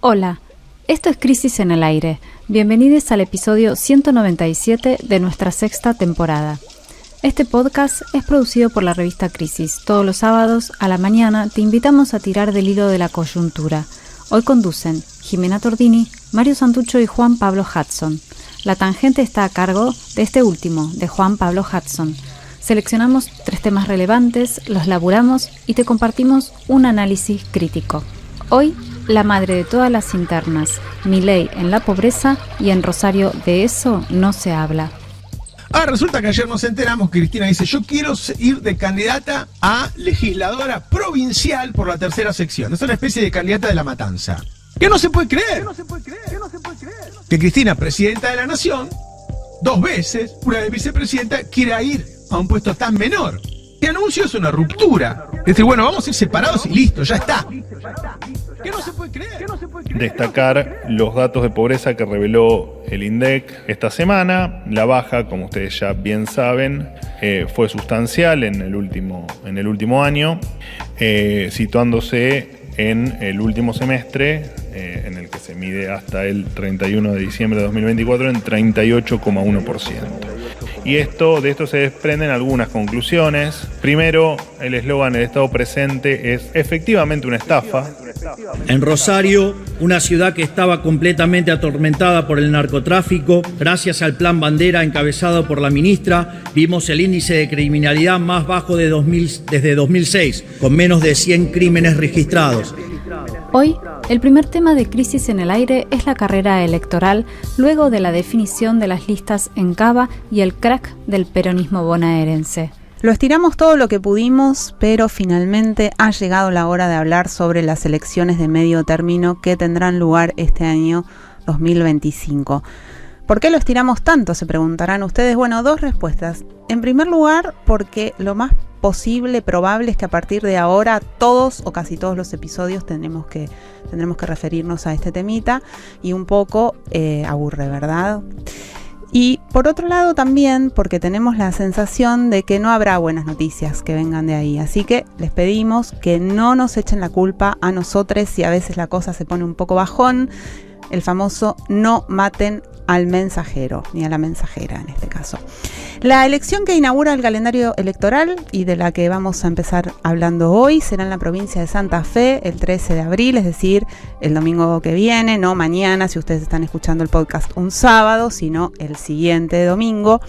Hola, esto es Crisis en el Aire. Bienvenidos al episodio 197 de nuestra sexta temporada. Este podcast es producido por la revista Crisis. Todos los sábados a la mañana te invitamos a tirar del hilo de la coyuntura. Hoy conducen Jimena Tordini, Mario Santucho y Juan Pablo Hudson. La tangente está a cargo de este último, de Juan Pablo Hudson. Seleccionamos 3 temas relevantes, los laburamos y te compartimos un análisis crítico. Hoy, la madre de todas las internas, Milei en la pobreza y en Rosario de eso no se habla. Resulta que ayer nos enteramos que Cristina dice: yo quiero ir de candidata a legisladora provincial por la tercera sección. Es una especie de candidata de la matanza. ¿Qué no se puede creer? Que Cristina, presidenta de la nación, 2 veces, una vez vicepresidenta, quiera ir a un puesto tan menor. Este anuncio es una ruptura. Es decir, bueno, vamos a ir separados y listo, ya está. ¿Qué no se puede creer? Destacar los datos de pobreza que reveló el INDEC esta semana. La baja, como ustedes ya bien saben, fue sustancial en el último año, situándose en el último semestre, en el que se mide hasta el 31 de diciembre de 2024, en 38,1%. Y de esto se desprenden algunas conclusiones. Primero, el eslogan "el Estado presente" es efectivamente una estafa. En Rosario, una ciudad que estaba completamente atormentada por el narcotráfico, gracias al Plan Bandera encabezado por la ministra, vimos el índice de criminalidad más bajo desde 2006, con menos de 100 crímenes registrados. Hoy, el primer tema de Crisis en el Aire es la carrera electoral luego de la definición de las listas en Cava y el crack del peronismo bonaerense. Lo estiramos todo lo que pudimos, pero finalmente ha llegado la hora de hablar sobre las elecciones de medio término que tendrán lugar este año 2025. ¿Por qué lo estiramos tanto?, se preguntarán ustedes. Bueno, 2 respuestas. En primer lugar, porque lo más probable es que a partir de ahora todos o casi todos los episodios tendremos que referirnos a este temita y un poco aburre, ¿verdad? Y por otro lado también porque tenemos la sensación de que no habrá buenas noticias que vengan de ahí. Así que les pedimos que no nos echen la culpa a nosotros si a veces la cosa se pone un poco bajón. El famoso no maten al mensajero, ni a la mensajera en este caso. La elección que inaugura el calendario electoral y de la que vamos a empezar hablando hoy será en la provincia de Santa Fe el 13 de abril, es decir, el domingo que viene, no mañana si ustedes están escuchando el podcast un sábado, sino el siguiente domingo.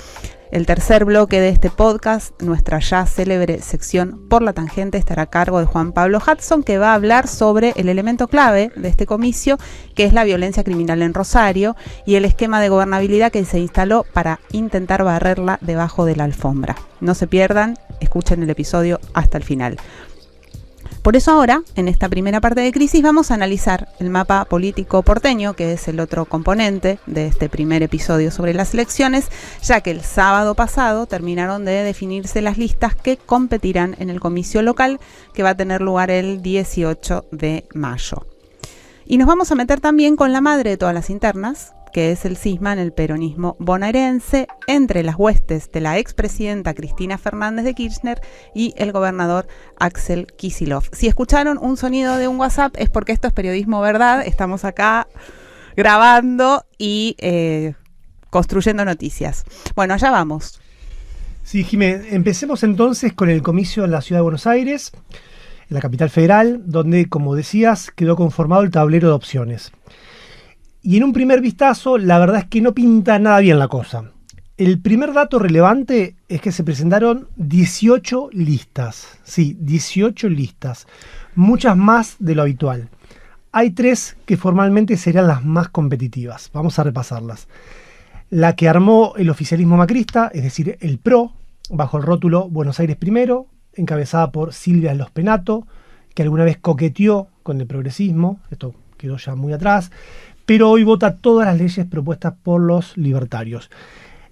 El tercer bloque de este podcast, nuestra ya célebre sección Por la Tangente, estará a cargo de Juan Pablo Hudson, que va a hablar sobre el elemento clave de este comicio, que es la violencia criminal en Rosario y el esquema de gobernabilidad que se instaló para intentar barrerla debajo de la alfombra. No se pierdan, escuchen el episodio hasta el final. Por eso ahora, en esta primera parte de Crisis, vamos a analizar el mapa político porteño, que es el otro componente de este primer episodio sobre las elecciones, ya que el sábado pasado terminaron de definirse las listas que competirán en el comicio local, que va a tener lugar el 18 de mayo. Y nos vamos a meter también con la madre de todas las internas, que es el cisma en el peronismo bonaerense entre las huestes de la expresidenta Cristina Fernández de Kirchner y el gobernador Axel Kicillof. Si escucharon un sonido de un WhatsApp es porque esto es periodismo verdad, estamos acá grabando y construyendo noticias. Bueno, allá vamos. Sí, Jimé, empecemos entonces con el comicio en la ciudad de Buenos Aires, en la capital federal, donde, como decías, quedó conformado el tablero de opciones. Y en un primer vistazo, la verdad es que no pinta nada bien la cosa. El primer dato relevante es que se presentaron 18 listas. Sí, 18 listas. Muchas más de lo habitual. Hay 3 que formalmente serían las más competitivas. Vamos a repasarlas. La que armó el oficialismo macrista, es decir, el PRO, bajo el rótulo Buenos Aires Primero, encabezada por Silvia Los Penato, que alguna vez coqueteó con el progresismo. Esto quedó ya muy atrás. Pero hoy vota todas las leyes propuestas por los libertarios.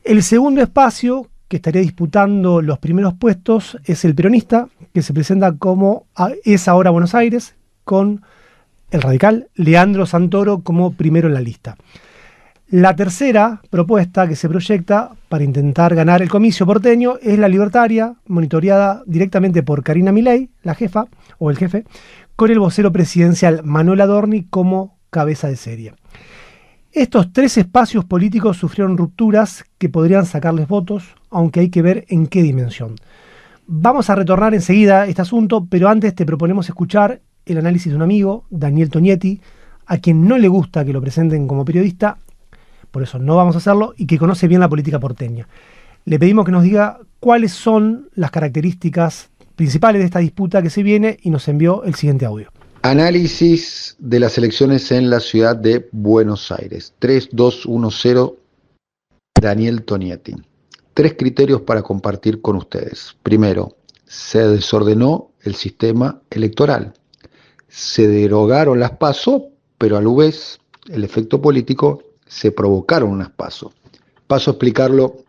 El segundo espacio, que estaría disputando los primeros puestos, es el peronista, que se presenta como Es Ahora Buenos Aires, con el radical Leandro Santoro como primero en la lista. La tercera propuesta que se proyecta para intentar ganar el comicio porteño es la libertaria, monitoreada directamente por Karina Milei, la jefa, o el jefe, con el vocero presidencial Manuel Adorni como cabeza de serie. Estos 3 espacios políticos sufrieron rupturas que podrían sacarles votos, aunque hay que ver en qué dimensión. Vamos a retornar enseguida a este asunto, pero antes te proponemos escuchar el análisis de un amigo, Daniel Tonietti, a quien no le gusta que lo presenten como periodista, por eso no vamos a hacerlo, y que conoce bien la política porteña. Le pedimos que nos diga cuáles son las características principales de esta disputa que se viene y nos envió el siguiente audio. Análisis de las elecciones en la ciudad de Buenos Aires. 3210, Daniel Tonietti. 3 criterios para compartir con ustedes. Primero, se desordenó el sistema electoral. Se derogaron las PASO, pero a la vez, el efecto político, se provocaron unas PASO. Paso a explicarlo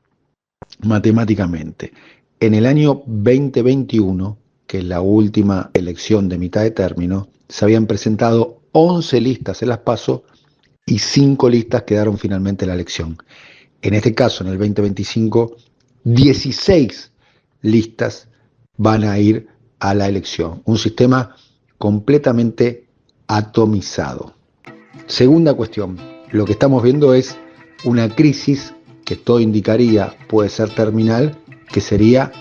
matemáticamente. En el año 2021, que es la última elección de mitad de término, se habían presentado 11 listas en las PASO y 5 listas quedaron finalmente en la elección. En este caso, en el 2025, 16 listas van a ir a la elección. Un sistema completamente atomizado. Segunda cuestión, lo que estamos viendo es una crisis que todo indicaría puede ser terminal, que sería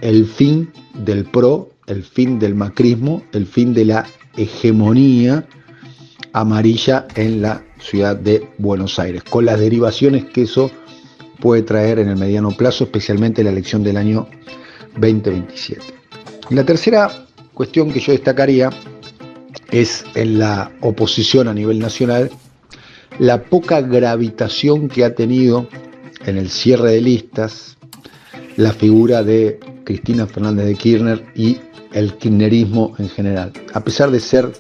el fin del PRO, el fin del macrismo, el fin de la hegemonía amarilla en la ciudad de Buenos Aires, con las derivaciones que eso puede traer en el mediano plazo, especialmente la elección del año 2027. Y la tercera cuestión que yo destacaría es en la oposición a nivel nacional, la poca gravitación que ha tenido en el cierre de listas la figura de Cristina Fernández de Kirchner y el kirchnerismo en general. A pesar de ser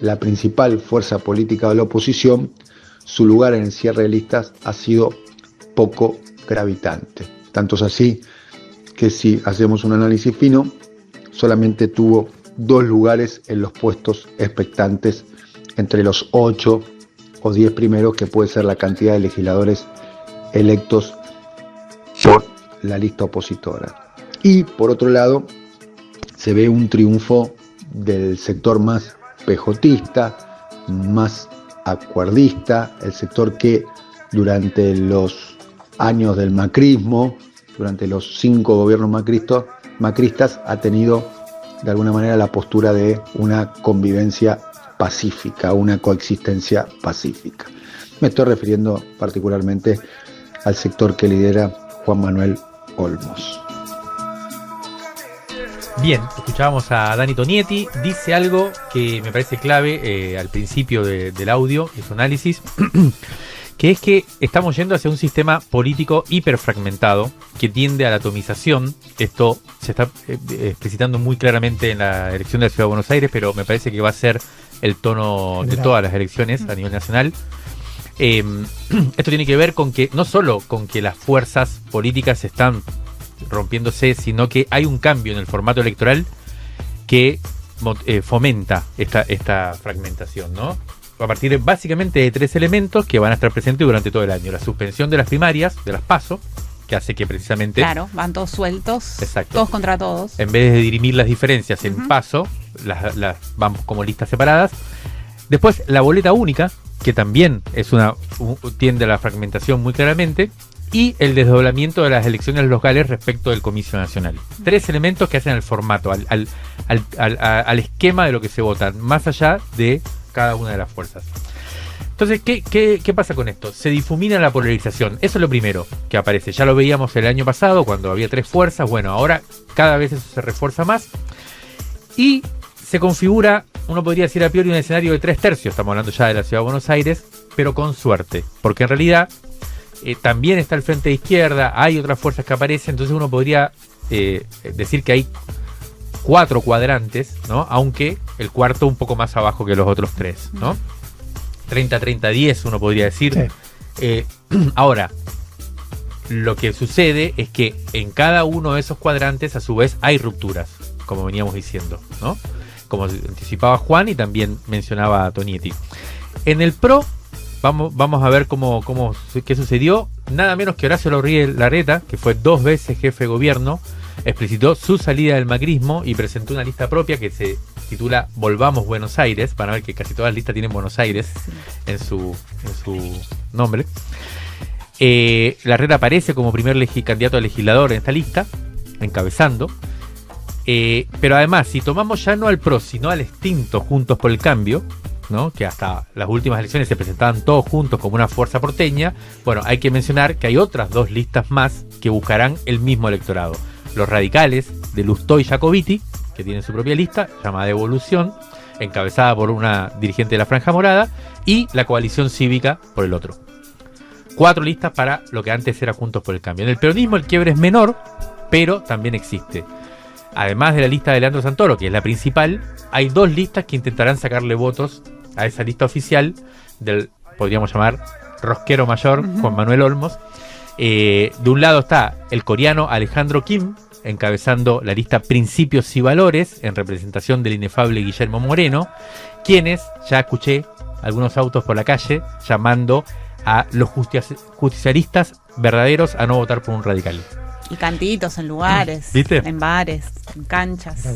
la principal fuerza política de la oposición, su lugar en el cierre de listas ha sido poco gravitante. Tanto es así que si hacemos un análisis fino, solamente tuvo 2 lugares en los puestos expectantes entre los 8 o 10 primeros, que puede ser la cantidad de legisladores electos por la lista opositora. Y por otro lado, se ve un triunfo del sector más pejotista, más acuerdista, el sector que durante los años del macrismo, durante los 5 gobiernos macristas, ha tenido de alguna manera la postura de una convivencia pacífica, una coexistencia pacífica. Me estoy refiriendo particularmente al sector que lidera Juan Manuel Olmos. Bien, escuchábamos a Dani Tonietti, dice algo que me parece clave al principio del audio y su análisis, que es que estamos yendo hacia un sistema político hiperfragmentado que tiende a la atomización. Esto se está explicitando muy claramente en la elección de la Ciudad de Buenos Aires, pero me parece que va a ser el tono de todas las elecciones a nivel nacional. Esto tiene que ver con que no solo con que las fuerzas políticas están rompiéndose, sino que hay un cambio en el formato electoral que fomenta esta fragmentación, ¿no? A partir básicamente de 3 elementos que van a estar presentes durante todo el año. La suspensión de las primarias, de las PASO, que hace que precisamente... Claro, van todos sueltos, exacto, todos contra todos. En vez de dirimir las diferencias en PASO, las vamos como listas separadas. Después, la boleta única, que también es tiende a la fragmentación muy claramente. Y el desdoblamiento de las elecciones locales respecto del Comicio Nacional. 3 elementos que hacen al formato, al esquema de lo que se vota, más allá de cada una de las fuerzas. Entonces, ¿qué pasa con esto? Se difumina la polarización. Eso es lo primero que aparece. Ya lo veíamos el año pasado cuando había 3 fuerzas. Bueno, ahora cada vez eso se refuerza más. Y se configura, uno podría decir a priori, un escenario de 3/3. Estamos hablando ya de la Ciudad de Buenos Aires, pero con suerte. Porque en realidad... también está el frente de izquierda, hay otras fuerzas que aparecen, entonces uno podría decir que hay 4 cuadrantes, ¿no? Aunque el cuarto un poco más abajo que los otros 3, ¿no? 30-30-10 uno podría decir. Sí. Ahora, lo que sucede es que en cada uno de esos cuadrantes a su vez hay rupturas, como veníamos diciendo, ¿no? Como anticipaba Juan y también mencionaba Tonietti. En el PRO Vamos a ver qué sucedió. Nada menos que Horacio Larreta, que fue 2 veces jefe de gobierno, explicitó su salida del macrismo y presentó una lista propia que se titula Volvamos Buenos Aires. Van a ver que casi todas las listas tienen Buenos Aires en su nombre. Larreta aparece como primer candidato a legislador en esta lista, encabezando. Pero además, si tomamos ya no al PRO, sino al extinto Juntos por el Cambio, ¿no? Que hasta las últimas elecciones se presentaban todos juntos como una fuerza porteña, bueno, hay que mencionar que hay otras dos listas más que buscarán el mismo electorado. Los radicales de Lustó y Jacobiti, que tienen su propia lista, llamada Evolución, encabezada por una dirigente de la Franja Morada, y la Coalición Cívica por el otro. 4 listas para lo que antes era Juntos por el Cambio. En el peronismo el quiebre es menor, pero también existe. Además de la lista de Leandro Santoro, que es la principal, hay 2 listas que intentarán sacarle votos a esa lista oficial del, podríamos llamar, rosquero mayor, Juan Manuel Olmos. De un lado está el coreano Alejandro Kim, encabezando la lista Principios y Valores, en representación del inefable Guillermo Moreno, quienes, ya escuché algunos autos por la calle, llamando a los justicialistas verdaderos a no votar por un radical. Y cantitos en lugares, ¿viste? En bares, en canchas.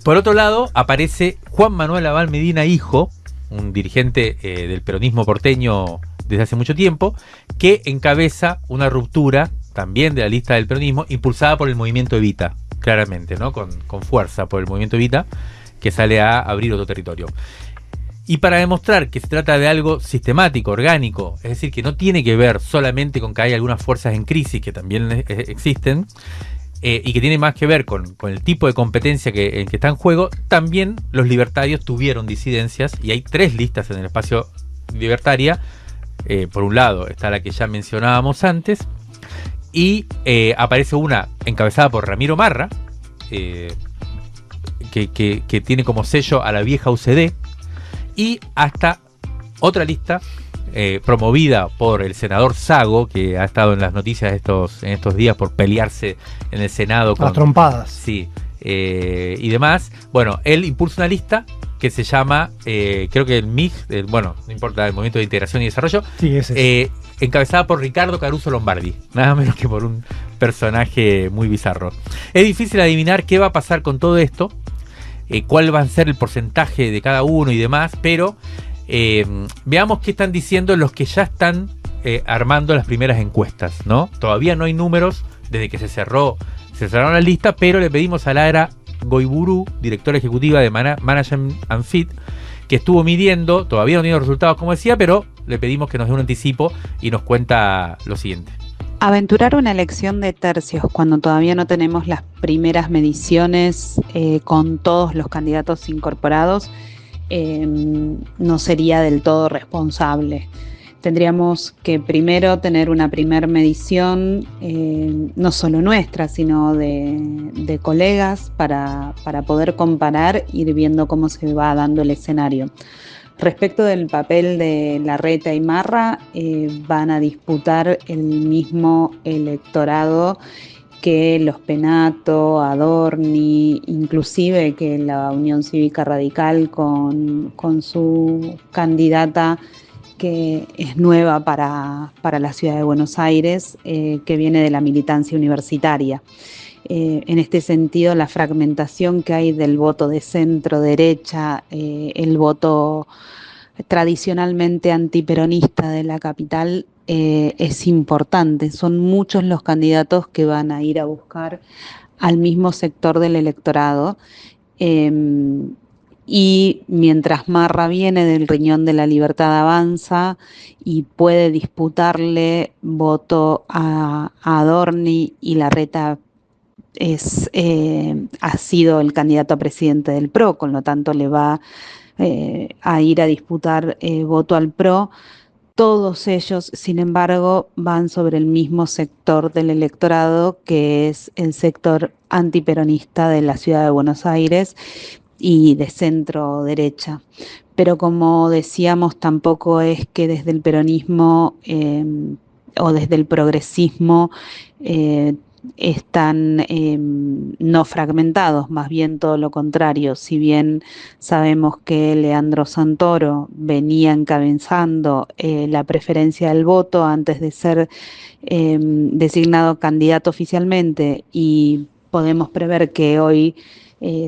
Por otro lado, aparece Juan Manuel Abal Medina, hijo, un dirigente del peronismo porteño desde hace mucho tiempo, que encabeza una ruptura también de la lista del peronismo, impulsada por el movimiento Evita, claramente, ¿no? Con fuerza por el movimiento Evita, que sale a abrir otro territorio. Y para demostrar que se trata de algo sistemático, orgánico, es decir, que no tiene que ver solamente con que hay algunas fuerzas en crisis, que también existen, y que tiene más que ver con el tipo de competencia en que está en juego, también los libertarios tuvieron disidencias, y hay 3 listas en el espacio libertaria. Por un lado está la que ya mencionábamos antes, y aparece una encabezada por Ramiro Marra, que tiene como sello a la vieja UCD, y hasta otra lista promovida por el senador Sago, que ha estado en las noticias en estos días por pelearse en el Senado con las trompadas. Sí, y demás. Bueno, él impulsa una lista que se llama, creo que el MIG, no importa, el Movimiento de Integración y Desarrollo, sí, ese encabezada por Ricardo Caruso Lombardi, nada menos que por un personaje muy bizarro. Es difícil adivinar qué va a pasar con todo esto, cuál va a ser el porcentaje de cada uno y demás, pero veamos qué están diciendo los que ya están armando las primeras encuestas, ¿no? Todavía no hay números desde que se cerraron las listas, pero le pedimos a Lara Goiburu, directora ejecutiva de Management and Fit, que estuvo midiendo, todavía no tiene resultados como decía, pero le pedimos que nos dé un anticipo y nos cuenta lo siguiente. Aventurar una elección de tercios cuando todavía no tenemos las primeras mediciones con todos los candidatos incorporados no sería del todo responsable. Tendríamos que primero tener una primer medición, no solo nuestra, sino de colegas, para poder comparar, ir viendo cómo se va dando el escenario. Respecto del papel de Larreta y Marra, van a disputar el mismo electorado que los Penato, Adorni, inclusive que la Unión Cívica Radical con su candidata, que es nueva para la ciudad de Buenos Aires, que viene de la militancia universitaria. En este sentido, la fragmentación que hay del voto de centro-derecha, el voto tradicionalmente antiperonista de la capital, es importante. Son muchos los candidatos que van a ir a buscar al mismo sector del electorado. Y mientras Marra viene del riñón de la Libertad Avanza y puede disputarle voto a Adorni, y Larreta ha sido el candidato a presidente del PRO, con lo tanto le va a ir a disputar voto al PRO. Todos ellos, sin embargo, van sobre el mismo sector del electorado, que es el sector antiperonista de la ciudad de Buenos Aires y de centro derecha. Pero como decíamos, tampoco es que desde el peronismo o desde el progresismo están no fragmentados, más bien todo lo contrario. Si bien sabemos que Leandro Santoro venía encabezando la preferencia del voto antes de ser designado candidato oficialmente, y podemos prever que hoy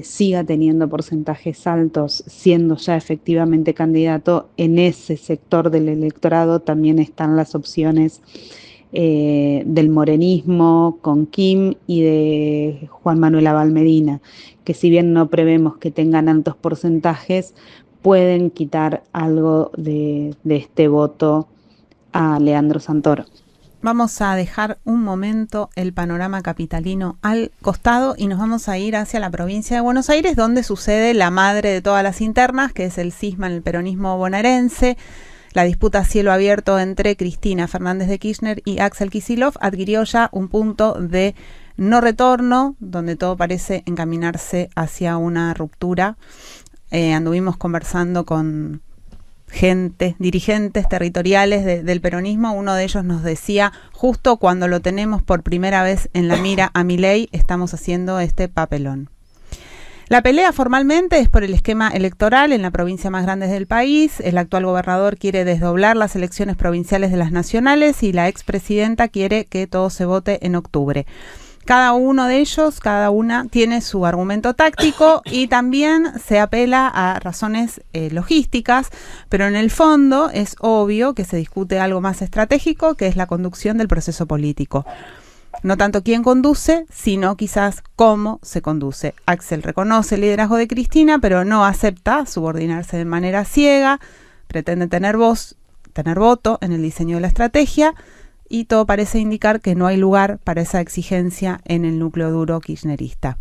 siga teniendo porcentajes altos, siendo ya efectivamente candidato, en ese sector del electorado también están las opciones del morenismo con Kim y de Juan Manuel Abal Medina, que si bien no prevemos que tengan altos porcentajes, pueden quitar algo de este voto a Leandro Santoro. Vamos a dejar un momento el panorama capitalino al costado y nos vamos a ir hacia la provincia de Buenos Aires, donde sucede la madre de todas las internas, que es el cisma en el peronismo bonaerense. La disputa a cielo abierto entre Cristina Fernández de Kirchner y Axel Kicillof adquirió ya un punto de no retorno, donde todo parece encaminarse hacia una ruptura. Anduvimos conversando con dirigentes territoriales del peronismo. Uno de ellos nos decía, justo cuando lo tenemos por primera vez en la mira a Milei, estamos haciendo este papelón. La pelea formalmente es por el esquema electoral en la provincia más grande del país. El actual gobernador quiere desdoblar las elecciones provinciales de las nacionales y la expresidenta quiere que todo se vote en octubre. Cada uno de ellos, cada una, tiene su argumento táctico y también se apela a razones logísticas, pero en el fondo es obvio que se discute algo más estratégico, que es la conducción del proceso político. No tanto quién conduce, sino quizás cómo se conduce. Axel reconoce el liderazgo de Cristina, pero no acepta subordinarse de manera ciega, pretende tener voto en el diseño de la estrategia, y todo parece indicar que no hay lugar para esa exigencia en el núcleo duro kirchnerista.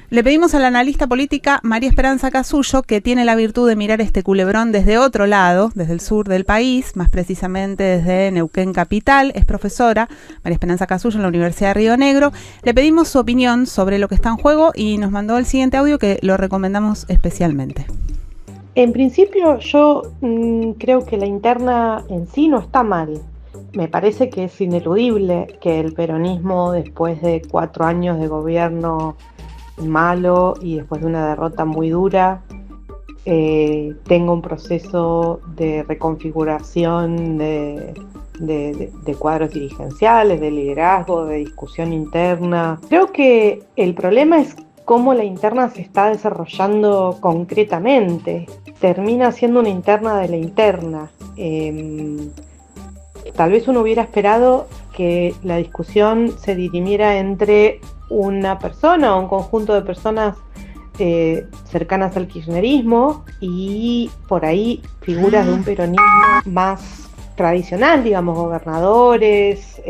Le pedimos a la analista política María Esperanza Casullo, que tiene la virtud de mirar este culebrón desde otro lado, desde el sur del país, más precisamente desde Neuquén capital. Es profesora, María Esperanza Casullo, en la Universidad de Río Negro. Le pedimos su opinión sobre lo que está en juego y nos mandó el siguiente audio que lo recomendamos especialmente. En principio yo creo que la interna en sí no está mal. Me parece que es ineludible que el peronismo, después de 4 años de gobierno malo y después de una derrota muy dura, tenga un proceso de reconfiguración de cuadros dirigenciales, de liderazgo, de discusión interna. Creo que el problema es cómo la interna se está desarrollando concretamente. Termina siendo una interna de la interna. Tal vez uno hubiera esperado que la discusión se dirimiera entre una persona o un conjunto de personas cercanas al kirchnerismo y por ahí figuras de un peronismo más tradicional, digamos, gobernadores,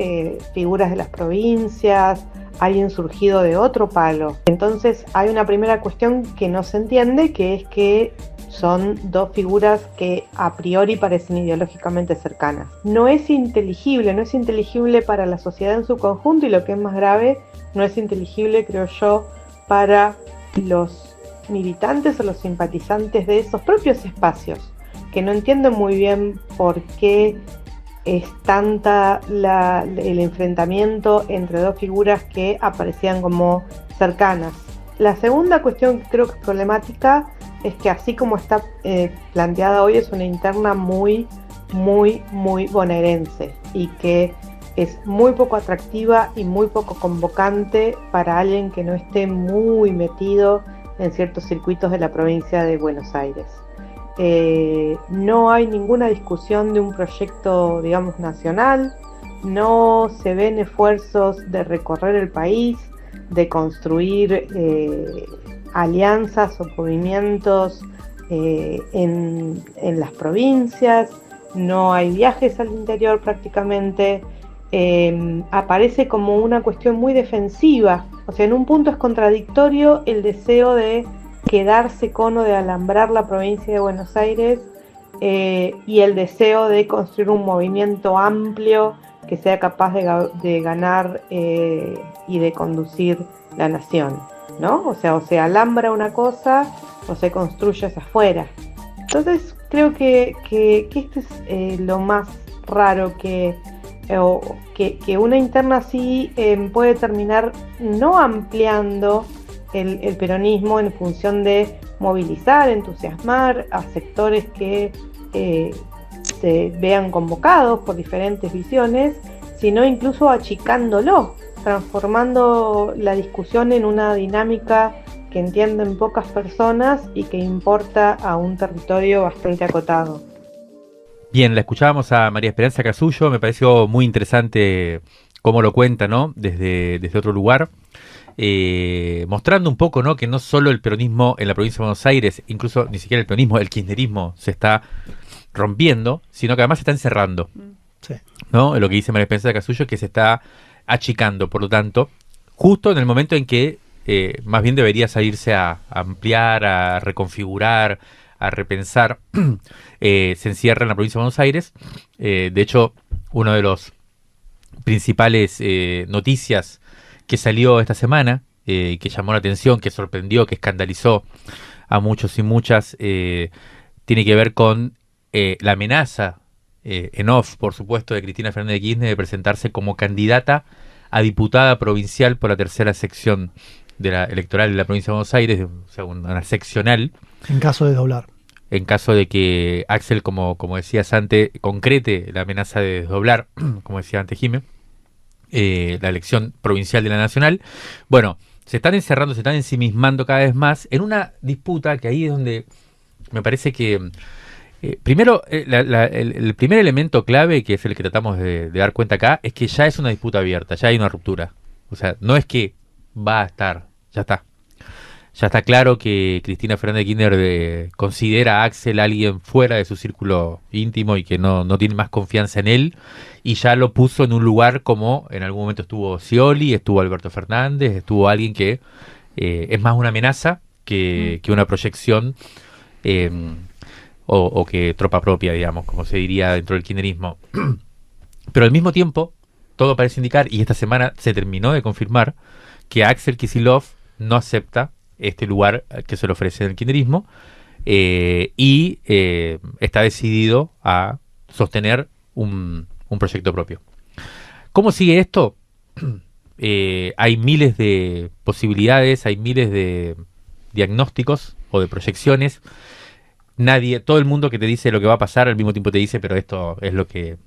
figuras de las provincias, alguien surgido de otro palo. Entonces hay una primera cuestión que no se entiende, que es que son dos figuras que a priori parecen ideológicamente cercanas. No es inteligible para la sociedad en su conjunto y lo que es más grave, no es inteligible, creo yo, para los militantes o los simpatizantes de esos propios espacios, que no entienden muy bien por qué es tanta el enfrentamiento entre dos figuras que aparecían como cercanas. La segunda cuestión que creo que es problemática es que así como está planteada hoy es una interna muy bonaerense y que es muy poco atractiva y muy poco convocante para alguien que no esté muy metido en ciertos circuitos de la provincia de Buenos Aires. No hay ninguna discusión de un proyecto, digamos, nacional, no se ven esfuerzos de recorrer el país, de construir alianzas o movimientos en las provincias, no hay viajes al interior prácticamente, aparece como una cuestión muy defensiva, o sea, en un punto es contradictorio el deseo de quedarse con o de alambrar la provincia de Buenos Aires y el deseo de construir un movimiento amplio que sea capaz de ganar y de conducir la nación, ¿no? O sea, o se alambra una cosa o se construye hacia afuera. Entonces creo que esto es lo más raro, que una interna así puede terminar no ampliando el peronismo en función de movilizar, entusiasmar a sectores que se vean convocados por diferentes visiones, sino incluso achicándolo, transformando la discusión en una dinámica que entienden pocas personas y que importa a un territorio bastante acotado. Bien, la escuchábamos a María Esperanza Casullo, me pareció muy interesante cómo lo cuenta, ¿no? Desde otro lugar, mostrando un poco, ¿no? Que no solo el peronismo en la provincia de Buenos Aires, incluso ni siquiera el peronismo, el kirchnerismo se está rompiendo, sino que además se está encerrando, Sí. ¿no? Lo que dice María Esperanza Casullo es que se está achicando, por lo tanto, justo en el momento en que más bien debería salirse a ampliar, a reconfigurar, a repensar, se encierra en la provincia de Buenos Aires. De hecho, uno de los principales noticias que salió esta semana, que llamó la atención, que sorprendió, que escandalizó a muchos y muchas, tiene que ver con la amenaza en off, por supuesto, de Cristina Fernández de Kirchner de presentarse como candidata a diputada provincial por la tercera sección de la electoral de la provincia de Buenos Aires, o sea, una seccional. En caso de doblar. En caso de que Axel, como decías antes, concrete la amenaza de desdoblar, como decía antes Jimé, la elección provincial de la nacional. Bueno, se están encerrando, se están ensimismando cada vez más en una disputa que ahí es donde me parece que primero, el primer elemento clave, que es el que tratamos de dar cuenta acá, es que ya es una disputa abierta, ya hay una ruptura. O sea, no es que va a estar, ya está. Ya está claro que Cristina Fernández de Kirchner considera a Axel alguien fuera de su círculo íntimo y que no tiene más confianza en él, y ya lo puso en un lugar como en algún momento estuvo Scioli, estuvo Alberto Fernández, estuvo alguien que es más una amenaza que una proyección o que tropa propia, digamos, como se diría dentro del kirchnerismo. Pero al mismo tiempo, todo parece indicar, y esta semana se terminó de confirmar, que Axel Kicillof no acepta este lugar que se le ofrece en el kirchnerismo y está decidido a sostener un proyecto propio. ¿Cómo sigue esto? Hay miles de posibilidades, hay miles de diagnósticos o de proyecciones. Todo el mundo que te dice lo que va a pasar al mismo tiempo te dice, pero esto es lo que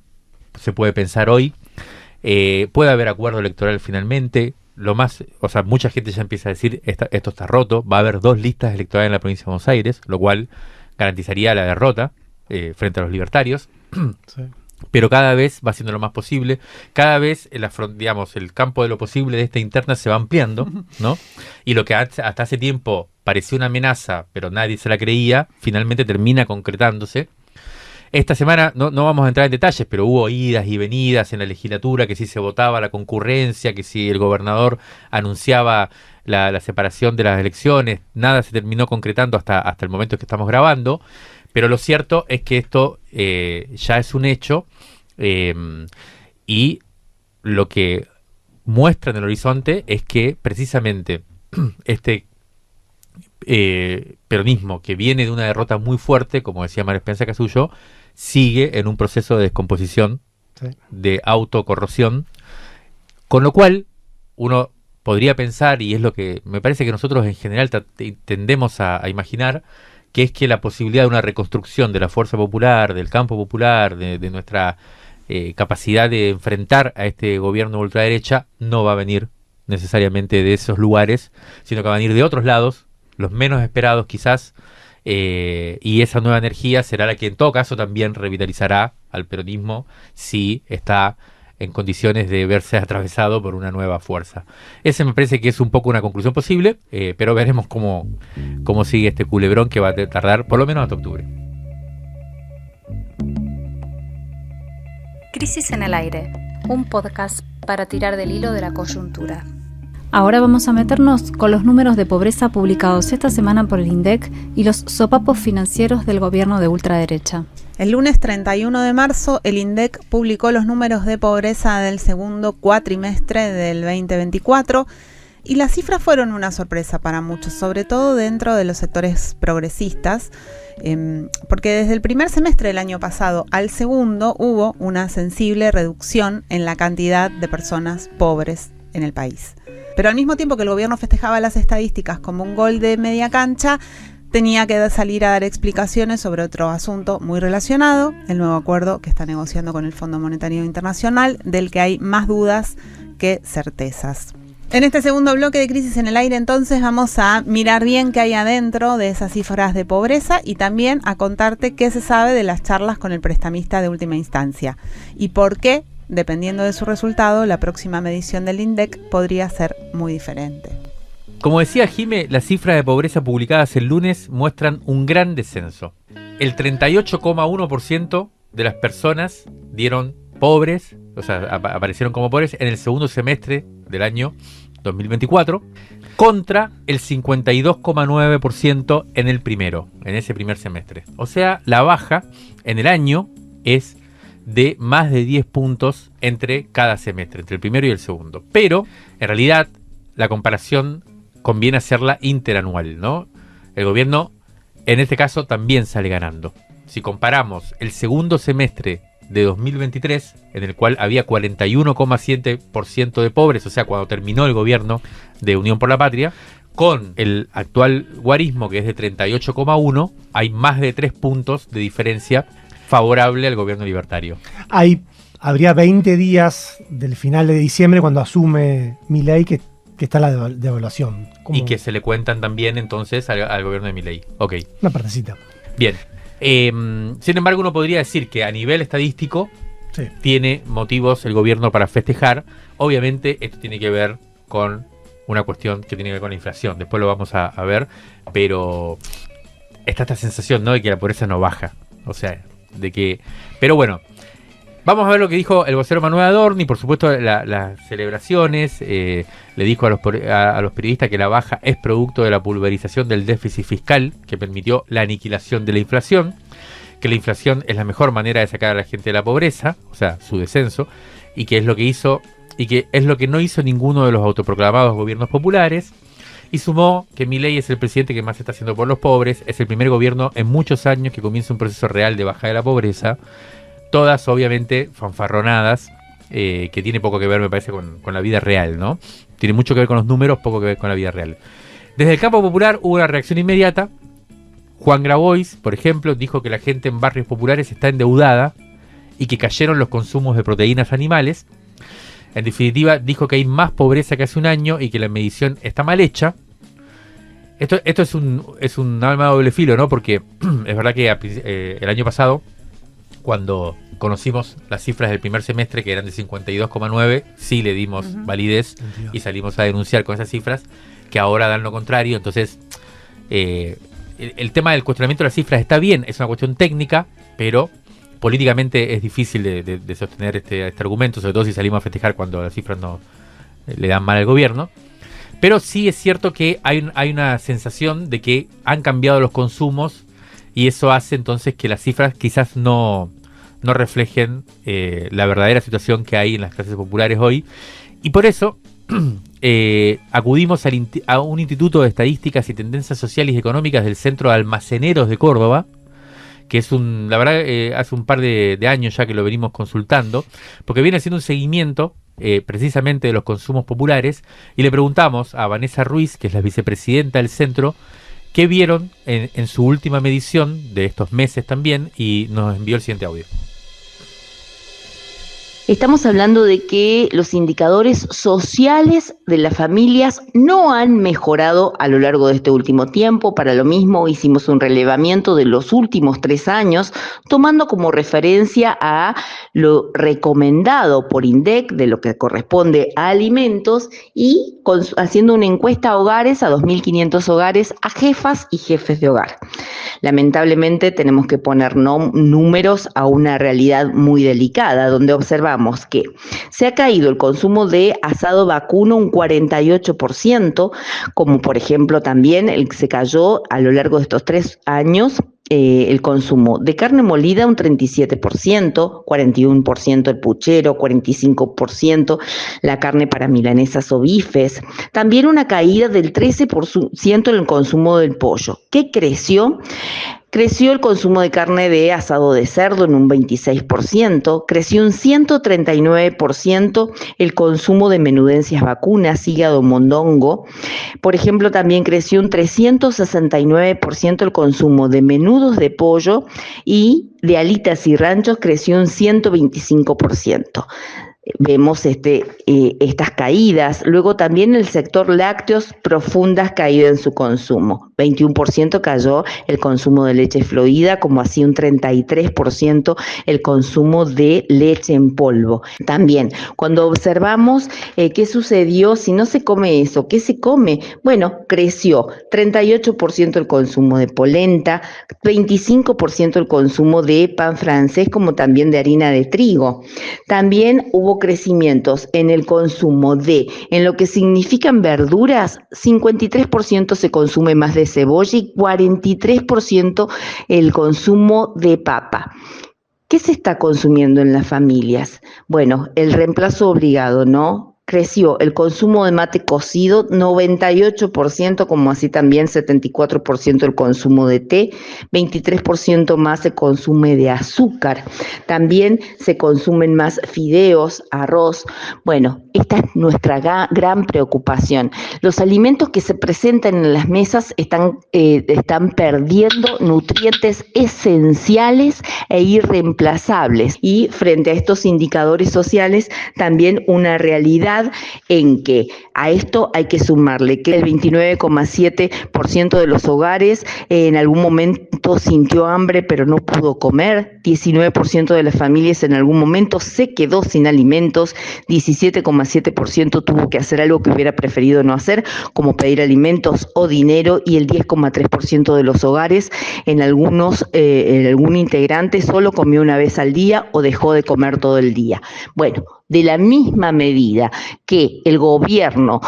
se puede pensar hoy. Puede haber acuerdo electoral finalmente. Mucha gente ya empieza a decir esto está roto. Va a haber 2 listas electorales en la provincia de Buenos Aires, lo cual garantizaría la derrota frente a los libertarios. Sí. Pero cada vez va siendo lo más posible. Cada vez el campo de lo posible de esta interna se va ampliando, ¿no? Y lo que hasta hace tiempo parecía una amenaza, pero nadie se la creía, finalmente termina concretándose. Esta semana no vamos a entrar en detalles, pero hubo idas y venidas en la legislatura, que si se votaba la concurrencia, que si el gobernador anunciaba la separación de las elecciones, nada se terminó concretando hasta el momento en que estamos grabando. Pero lo cierto es que esto ya es un hecho y lo que muestra en el horizonte es que precisamente este peronismo que viene de una derrota muy fuerte, como decía María Esperanza Casullo, sigue en un proceso de descomposición, sí, de autocorrosión, con lo cual uno podría pensar, y es lo que me parece que nosotros en general tendemos a imaginar, que es que la posibilidad de una reconstrucción de la fuerza popular, del campo popular, de nuestra capacidad de enfrentar a este gobierno de ultraderecha, no va a venir necesariamente de esos lugares, sino que va a venir de otros lados, los menos esperados quizás, y esa nueva energía será la que en todo caso también revitalizará al peronismo si está en condiciones de verse atravesado por una nueva fuerza. Ese me parece que es un poco una conclusión posible, pero veremos cómo sigue este culebrón que va a tardar por lo menos hasta octubre. Crisis en el aire, un podcast para tirar del hilo de la coyuntura. Ahora vamos a meternos con los números de pobreza publicados esta semana por el INDEC y los sopapos financieros del gobierno de ultraderecha. El lunes 31 de marzo, el INDEC publicó los números de pobreza del segundo cuatrimestre del 2024 y las cifras fueron una sorpresa para muchos, sobre todo dentro de los sectores progresistas, porque desde el primer semestre del año pasado al segundo hubo una sensible reducción en la cantidad de personas pobres en el país. Pero al mismo tiempo que el gobierno festejaba las estadísticas como un gol de media cancha, tenía que salir a dar explicaciones sobre otro asunto muy relacionado, el nuevo acuerdo que está negociando con el Fondo Monetario Internacional, del que hay más dudas que certezas. En este segundo bloque de Crisis en el Aire, entonces, vamos a mirar bien qué hay adentro de esas cifras de pobreza y también a contarte qué se sabe de las charlas con el prestamista de última instancia y por qué, dependiendo de su resultado, la próxima medición del INDEC podría ser muy diferente. Como decía Jime, las cifras de pobreza publicadas el lunes muestran un gran descenso. El 38,1% de las personas dieron pobres, o sea, aparecieron como pobres en el segundo semestre del año 2024, contra el 52,9% en el primero, en ese primer semestre. O sea, la baja en el año es de más de 10 puntos entre cada semestre, entre el primero y el segundo. Pero, en realidad, la comparación conviene hacerla interanual, ¿no? El gobierno, en este caso, también sale ganando. Si comparamos el segundo semestre de 2023, en el cual había 41,7% de pobres, o sea, cuando terminó el gobierno de Unión por la Patria, con el actual guarismo, que es de 38,1, hay más de 3 puntos de diferencia favorable al gobierno libertario. Habría 20 días del final de diciembre cuando asume Milei que está la devaluación. Y que se le cuentan también entonces al gobierno de Milei. Ok. Una partecita. Bien. Sin embargo, uno podría decir que a nivel estadístico tiene motivos el gobierno para festejar. Obviamente esto tiene que ver con una cuestión que tiene que ver con la inflación. Después lo vamos a ver, pero está esta sensación, ¿no?, de que la pobreza no baja. O sea, de que... Pero bueno, vamos a ver lo que dijo el vocero Manuel Adorni. Por supuesto, las celebraciones. Le dijo a los periodistas que la baja es producto de la pulverización del déficit fiscal que permitió la aniquilación de la inflación, que la inflación es la mejor manera de sacar a la gente de la pobreza, o sea, su descenso, y que es lo que hizo, y que es lo que no hizo ninguno de los autoproclamados gobiernos populares. Y sumó que Milei es el presidente que más está haciendo por los pobres, es el primer gobierno en muchos años que comienza un proceso real de bajada de la pobreza, todas obviamente fanfarronadas, que tiene poco que ver, me parece, con la vida real, ¿no? Tiene mucho que ver con los números, poco que ver con la vida real. Desde el campo popular hubo una reacción inmediata. Juan Grabois, por ejemplo, dijo que la gente en barrios populares está endeudada y que cayeron los consumos de proteínas animales. En definitiva, dijo que hay más pobreza que hace un año y que la medición está mal hecha. Esto es un arma de doble filo, ¿no? Porque es verdad que el año pasado, cuando conocimos las cifras del primer semestre, que eran de 52,9, sí le dimos validez y salimos a denunciar con esas cifras, que ahora dan lo contrario. Entonces, el tema del cuestionamiento de las cifras está bien, es una cuestión técnica, pero políticamente es difícil de sostener este argumento, sobre todo si salimos a festejar cuando las cifras no le dan mal al gobierno. Pero sí es cierto que hay una sensación de que han cambiado los consumos y eso hace entonces que las cifras quizás no reflejen la verdadera situación que hay en las clases populares hoy. Y por eso acudimos a un Instituto de Estadísticas y Tendencias Sociales y Económicas del Centro de Almaceneros de Córdoba, que es la verdad, hace un par de años ya que lo venimos consultando, porque viene haciendo un seguimiento precisamente de los consumos populares, y le preguntamos a Vanessa Ruiz, que es la vicepresidenta del centro, qué vieron en su última medición de estos meses también, y nos envió el siguiente audio. Estamos hablando de que los indicadores sociales de las familias no han mejorado a lo largo de este último tiempo. Para lo mismo hicimos un relevamiento de los últimos 3 años, tomando como referencia a lo recomendado por INDEC de lo que corresponde a alimentos y haciendo una encuesta a hogares, a 2.500 hogares, a jefas y jefes de hogar. Lamentablemente tenemos que poner números a una realidad muy delicada, donde observamos que se ha caído el consumo de asado vacuno un 48%, como por ejemplo también se cayó a lo largo de estos 3 años el consumo de carne molida un 37%, 41% el puchero, 45% la carne para milanesas o bifes. También una caída del 13% en el consumo del pollo. ¿Qué creció? Creció el consumo de carne de asado de cerdo en un 26%, creció un 139% el consumo de menudencias vacunas, hígado, mondongo. Por ejemplo, también creció un 369% el consumo de menudos de pollo y de alitas y ranchos creció un 125%. vemos estas caídas. Luego también el sector lácteos, profundas caídas en su consumo. 21% cayó el consumo de leche fluida, como así un 33% el consumo de leche en polvo. También, cuando observamos qué sucedió, si no se come eso, ¿qué se come? Bueno, creció 38% el consumo de polenta, 25% el consumo de pan francés, como también de harina de trigo. También hubo crecimientos en el consumo en lo que significan verduras, 53% se consume más de cebolla y 43% el consumo de papa. ¿Qué se está consumiendo en las familias? Bueno, el reemplazo obligado, ¿no? Creció el consumo de mate cocido 98%, como así también 74% el consumo de té, 23% más se consume de azúcar. También se consumen más fideos, arroz. Bueno, esta es nuestra gran preocupación. Los alimentos que se presentan en las mesas están perdiendo nutrientes esenciales e irreemplazables. Y frente a estos indicadores sociales, también una realidad en que a esto hay que sumarle que el 29,7% de los hogares en algún momento sintió hambre pero no pudo comer, 19% de las familias en algún momento se quedó sin alimentos, 17,7% tuvo que hacer algo que hubiera preferido no hacer, como pedir alimentos o dinero, y el 10,3% de los hogares en algún integrante solo comió una vez al día o dejó de comer todo el día. Bueno, de la misma medida que el gobierno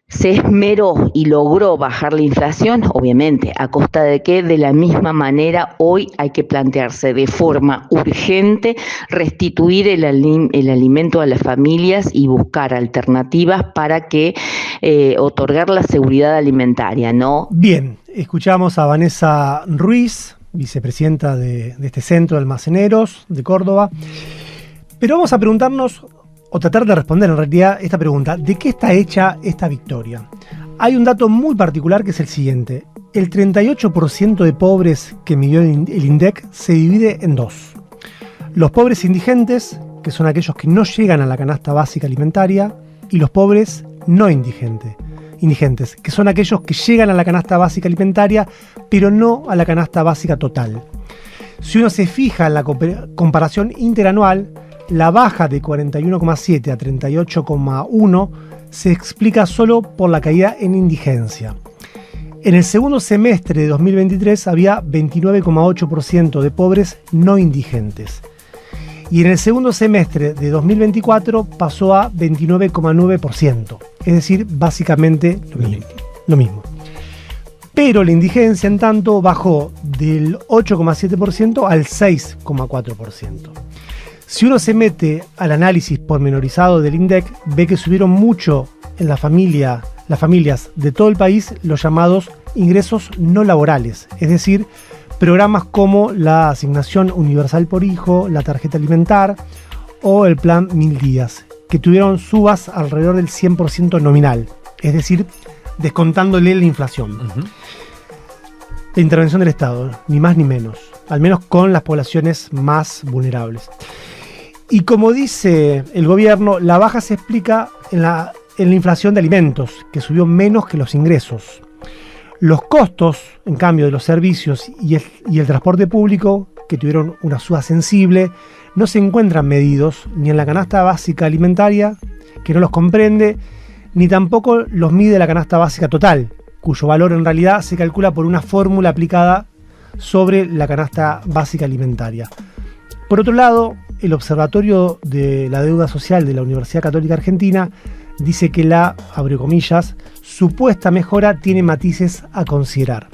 se esmeró y logró bajar la inflación, obviamente, a costa de que de la misma manera hoy hay que plantearse de forma urgente restituir el alimento a las familias y buscar alternativas para que otorgar la seguridad alimentaria, ¿no? Bien, escuchamos a Vanessa Ruiz, vicepresidenta de este centro de almaceneros de Córdoba. Pero vamos a preguntarnos, o tratar de responder en realidad esta pregunta: ¿de qué está hecha esta victoria? Hay un dato muy particular que es el siguiente: el 38% de pobres que midió el INDEC se divide en dos. Los pobres indigentes, que son aquellos que no llegan a la canasta básica alimentaria, y los pobres no indigentes, que son aquellos que llegan a la canasta básica alimentaria, pero no a la canasta básica total. Si uno se fija en la comparación interanual, la baja de 41,7 a 38,1 se explica solo por la caída en indigencia. En el segundo semestre de 2023 había 29,8% de pobres no indigentes. Y en el segundo semestre de 2024 pasó a 29,9%. Es decir, básicamente lo mismo. Pero la indigencia, en tanto, bajó del 8,7% al 6,4%. Si uno se mete al análisis pormenorizado del INDEC, ve que subieron mucho en las familias de todo el país los llamados ingresos no laborales, es decir, programas como la asignación universal por hijo, la tarjeta alimentar o el plan 1000 días, que tuvieron subas alrededor del 100% nominal, es decir, descontándole la inflación. La intervención del Estado, ni más ni menos, al menos con las poblaciones más vulnerables. Y como dice el gobierno, la baja se explica en la inflación de alimentos, que subió menos que los ingresos. Los costos, en cambio, de los servicios y el transporte público, que tuvieron una suba sensible, no se encuentran medidos ni en la canasta básica alimentaria, que no los comprende, ni tampoco los mide la canasta básica total, cuyo valor en realidad se calcula por una fórmula aplicada sobre la canasta básica alimentaria. Por otro lado, el Observatorio de la Deuda Social de la Universidad Católica Argentina dice que la, abre comillas, supuesta mejora tiene matices a considerar.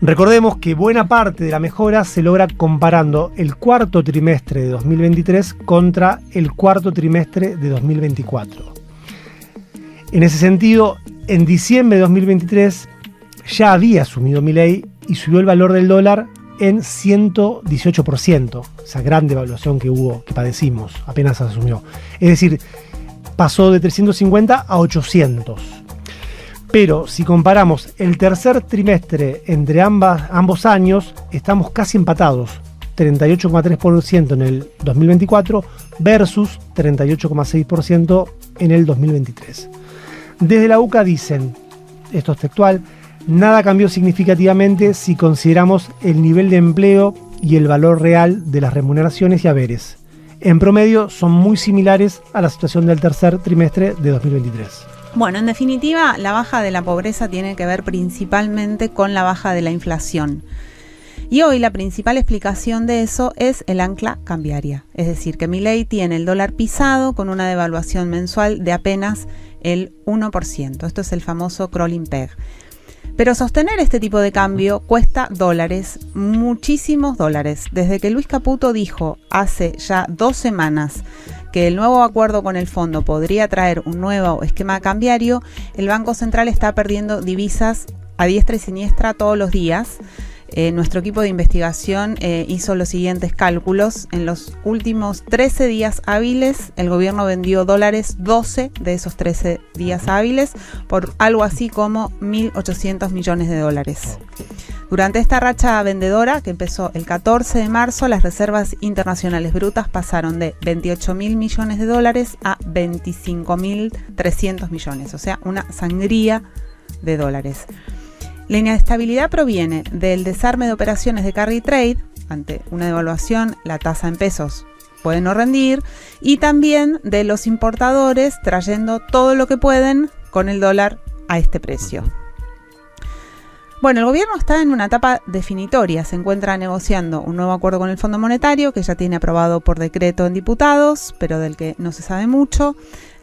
Recordemos que buena parte de la mejora se logra comparando el cuarto trimestre de 2023 contra el cuarto trimestre de 2024. En ese sentido, en diciembre de 2023 ya había asumido Milei y subió el valor del dólar en 118%, esa gran devaluación que padecimos, apenas asumió. Es decir, pasó de 350 a 800. Pero si comparamos el tercer trimestre entre ambos años, estamos casi empatados, 38,3% en el 2024 versus 38,6% en el 2023. Desde la UCA dicen, esto es textual, nada cambió significativamente si consideramos el nivel de empleo y el valor real de las remuneraciones y haberes. En promedio son muy similares a la situación del tercer trimestre de 2023. Bueno, en definitiva, la baja de la pobreza tiene que ver principalmente con la baja de la inflación. Y hoy la principal explicación de eso es el ancla cambiaria. Es decir, que Milei tiene el dólar pisado con una devaluación mensual de apenas el 1%. Esto es el famoso crawling peg. Pero sostener este tipo de cambio cuesta dólares, muchísimos dólares. Desde que Luis Caputo dijo hace ya 2 semanas que el nuevo acuerdo con el fondo podría traer un nuevo esquema cambiario, el Banco Central está perdiendo divisas a diestra y siniestra todos los días. Nuestro equipo de investigación hizo los siguientes cálculos. En los últimos 13 días hábiles, el gobierno vendió dólares 12 de esos 13 días hábiles por algo así como 1.800 millones de dólares. Durante esta racha vendedora, que empezó el 14 de marzo, las reservas internacionales brutas pasaron de 28.000 millones de dólares a 25.300 millones, o sea, una sangría de dólares. La inestabilidad proviene del desarme de operaciones de carry trade. Ante una devaluación, la tasa en pesos puede no rendir, y también de los importadores trayendo todo lo que pueden con el dólar a este precio. Bueno, el gobierno está en una etapa definitoria. Se encuentra negociando un nuevo acuerdo con el Fondo Monetario, que ya tiene aprobado por decreto en diputados, pero del que no se sabe mucho.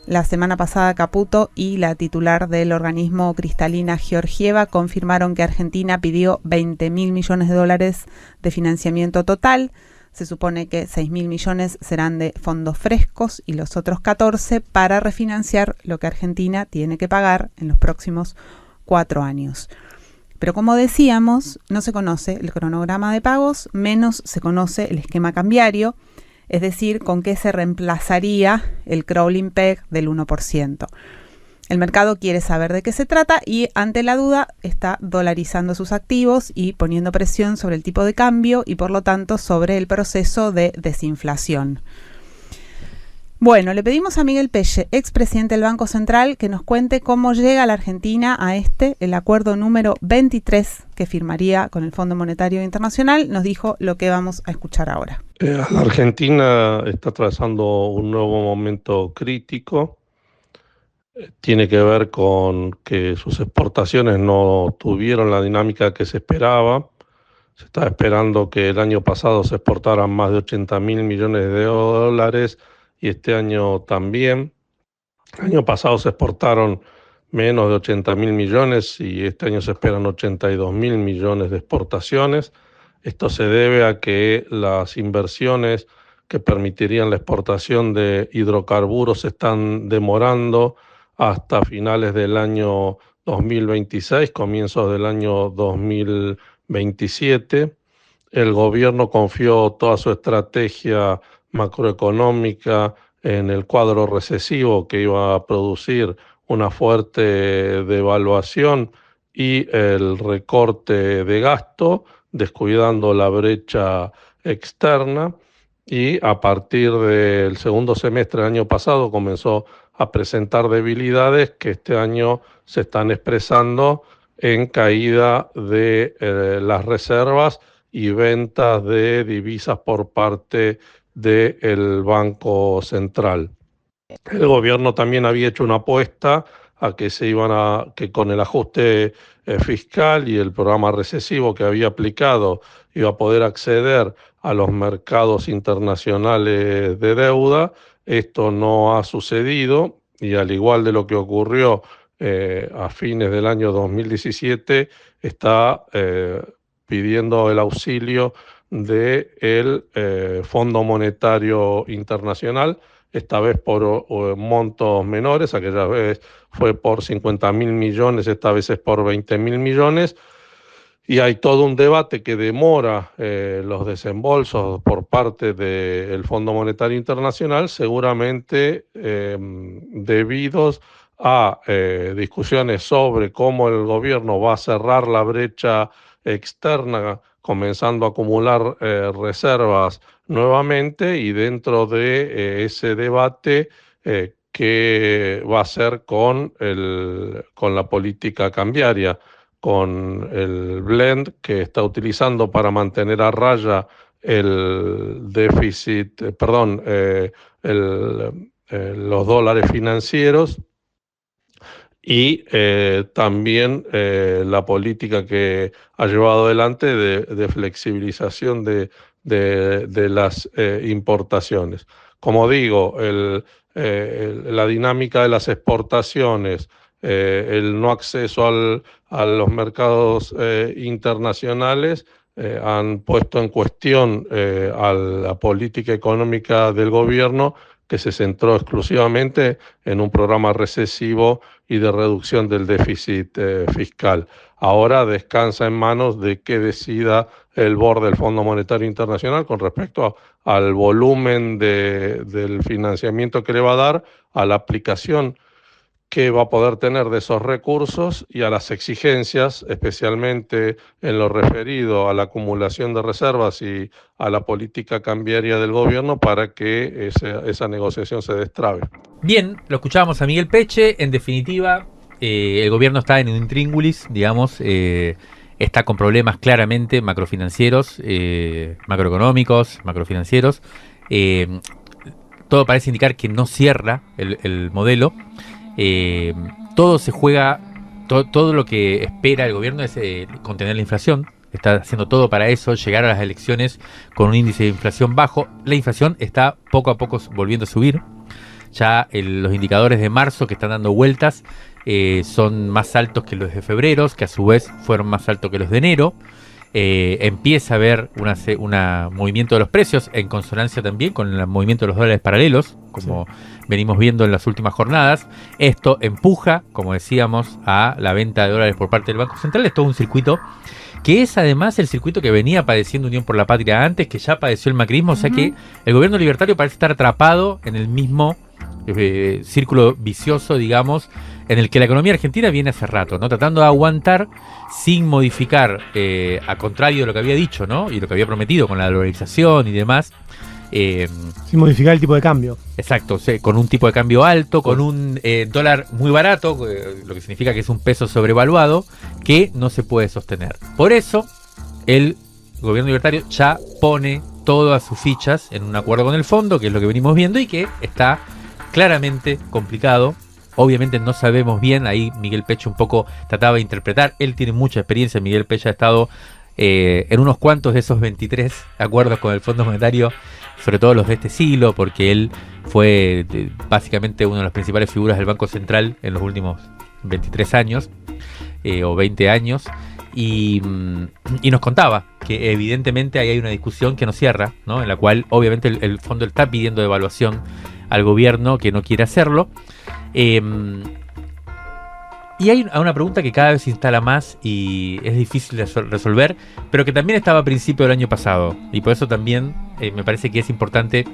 La semana pasada Caputo y la titular del organismo, Kristalina Georgieva, confirmaron que Argentina pidió 20.000 millones de dólares de financiamiento total. Se supone que 6.000 millones serán de fondos frescos y los otros 14 para refinanciar lo que Argentina tiene que pagar en los próximos 4 años. Pero como decíamos, no se conoce el cronograma de pagos, menos se conoce el esquema cambiario, es decir, con qué se reemplazaría el crawling peg del 1%. El mercado quiere saber de qué se trata y, ante la duda, está dolarizando sus activos y poniendo presión sobre el tipo de cambio y, por lo tanto, sobre el proceso de desinflación. Bueno, le pedimos a Miguel Pelle, expresidente del Banco Central, que nos cuente cómo llega la Argentina a el acuerdo número 23 que firmaría con el Fondo Monetario Internacional. Nos dijo lo que vamos a escuchar ahora. La Argentina está atravesando un nuevo momento crítico. Tiene que ver con que sus exportaciones no tuvieron la dinámica que se esperaba. Se estaba esperando que el año pasado se exportaran más de 80.000 millones de dólares y este año también. El año pasado se exportaron menos de 80.000 millones y este año se esperan 82.000 millones de exportaciones. Esto se debe a que las inversiones que permitirían la exportación de hidrocarburos se están demorando hasta finales del año 2026, comienzos del año 2027. El gobierno confió toda su estrategia macroeconómica en el cuadro recesivo que iba a producir una fuerte devaluación y el recorte de gasto, descuidando la brecha externa, y a partir del segundo semestre del año pasado comenzó a presentar debilidades que este año se están expresando en caída de las reservas y ventas de divisas por parte del Banco Central. El gobierno también había hecho una apuesta a que que con el ajuste fiscal y el programa recesivo que había aplicado iba a poder acceder a los mercados internacionales de deuda. Esto no ha sucedido y, al igual de lo que ocurrió a fines del año 2017, está pidiendo el auxilio del Fondo Monetario Internacional, esta vez por montos menores. Aquella vez fue por 50.000 millones, esta vez es por 20.000 millones. Y hay todo un debate que demora los desembolsos por parte del Fondo Monetario Internacional, seguramente debidos a discusiones sobre cómo el gobierno va a cerrar la brecha externa comenzando a acumular reservas nuevamente, y dentro de ese debate qué va a hacer con la política cambiaria, con el blend que está utilizando para mantener a raya el déficit, los dólares financieros, y también la política que ha llevado adelante de flexibilización de las importaciones. Como digo, la dinámica de las exportaciones, el no acceso a los mercados internacionales han puesto en cuestión a la política económica del gobierno, que se centró exclusivamente en un programa recesivo y de reducción del déficit fiscal. Ahora descansa en manos de que decida el board del Fondo Monetario Internacional con respecto al volumen del financiamiento que le va a dar, a la aplicación que va a poder tener de esos recursos y a las exigencias, especialmente en lo referido a la acumulación de reservas y a la política cambiaria del gobierno, para que esa negociación se destrabe. Bien, lo escuchábamos a Miguel Peche. En definitiva, el gobierno está en un intríngulis, digamos, está con problemas claramente macrofinancieros, macroeconómicos, macrofinancieros. Todo parece indicar que no cierra el modelo. Todo se juega, todo lo que espera el gobierno es contener la inflación. Está haciendo todo para eso, llegar a las elecciones con un índice de inflación bajo. La inflación está poco a poco volviendo a subir. Ya los indicadores de marzo que están dando vueltas son más altos que los de febrero, que a su vez fueron más altos que los de enero. Empieza a haber un movimiento de los precios en consonancia también con el movimiento de los dólares paralelos, como venimos viendo en las últimas jornadas. Esto empuja, como decíamos, a la venta de dólares por parte del Banco Central. Es todo un circuito que es además el circuito que venía padeciendo Unión por la Patria antes, que ya padeció el macrismo. O sea que el gobierno libertario parece estar atrapado en el mismo círculo vicioso, digamos, en el que la economía argentina viene hace rato, ¿no? Tratando de aguantar sin modificar, a contrario de lo que había dicho, ¿no? Y lo que había prometido con la dolarización y demás. Sin modificar el tipo de cambio. Exacto, con un tipo de cambio alto, con un dólar muy barato, lo que significa que es un peso sobrevaluado, que no se puede sostener. Por eso, el gobierno libertario ya pone todas sus fichas en un acuerdo con el fondo, que es lo que venimos viendo y que está claramente complicado. Obviamente no sabemos bien, ahí Miguel Peche un poco trataba de interpretar, él tiene mucha experiencia, Miguel Peche ha estado en unos cuantos de esos 23 acuerdos con el Fondo Monetario, sobre todo los de este siglo, porque él fue básicamente una de las principales figuras del Banco Central en los últimos 23 años o 20 años, y nos contaba que evidentemente ahí hay una discusión que no cierra, ¿no? En la cual obviamente el fondo está pidiendo devaluación al gobierno, que no quiere hacerlo. Y hay una pregunta que cada vez se instala más y es difícil de resolver, pero que también estaba a principio del año pasado, y por eso también me parece que es importante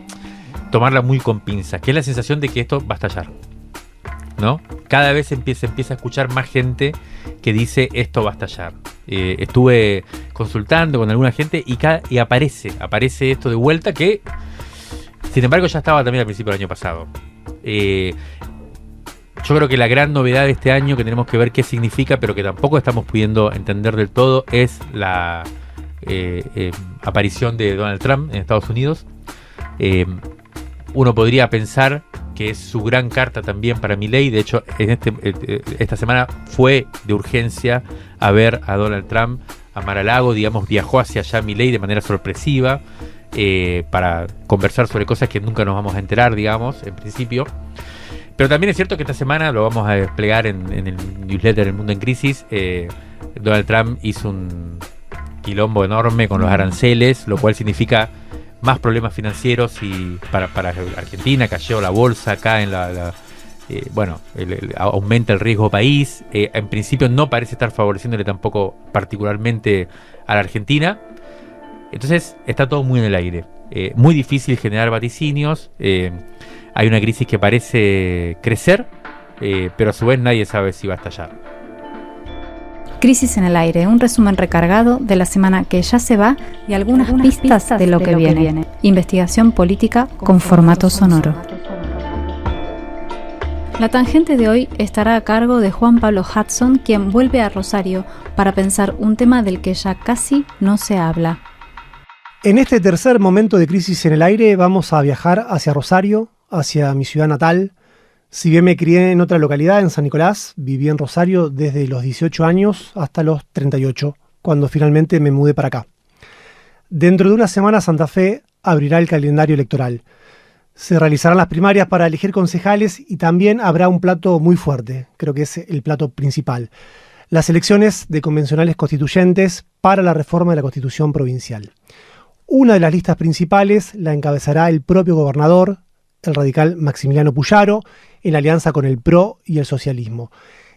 tomarla muy con pinzas, que es la sensación de que esto va a estallar, ¿no? Cada vez empieza a escuchar más gente que dice esto va a estallar. Estuve consultando con alguna gente y aparece esto de vuelta, que sin embargo ya estaba también al principio del año pasado. Yo creo que la gran novedad de este año, que tenemos que ver qué significa, pero que tampoco estamos pudiendo entender del todo, es la aparición de Donald Trump en Estados Unidos. Uno podría pensar que es su gran carta también para Milei. De hecho, esta semana fue de urgencia a ver a Donald Trump a Mar-a-Lago, digamos, viajó hacia allá Milei de manera sorpresiva para conversar sobre cosas que nunca nos vamos a enterar, digamos, en principio. Pero también es cierto que esta semana, lo vamos a desplegar en el newsletter El Mundo en Crisis, Donald Trump hizo un quilombo enorme con los aranceles, lo cual significa más problemas financieros y para Argentina. Cayó la bolsa, cae en aumenta el riesgo país. En principio no parece estar favoreciéndole tampoco particularmente a la Argentina. Entonces está todo muy en el aire. Muy difícil generar vaticinios. Hay una crisis que parece crecer, pero a su vez nadie sabe si va a estallar. Crisis en el aire, un resumen recargado de la semana que ya se va y algunas pistas de lo que viene. Investigación política con formato sonoro. La tangente de hoy estará a cargo de Juan Pablo Hudson, quien vuelve a Rosario para pensar un tema del que ya casi no se habla. En este tercer momento de Crisis en el aire vamos a viajar hacia Rosario, hacia mi ciudad natal. Si bien me crié en otra localidad, en San Nicolás, viví en Rosario desde los 18 años hasta los 38, cuando finalmente me mudé para acá. Dentro de una semana Santa Fe abrirá el calendario electoral. Se realizarán las primarias para elegir concejales y también habrá un plato muy fuerte, creo que es el plato principal: las elecciones de convencionales constituyentes para la reforma de la Constitución provincial. Una de las listas principales la encabezará el propio gobernador, el radical Maximiliano Puyaro, en alianza con el PRO y el socialismo.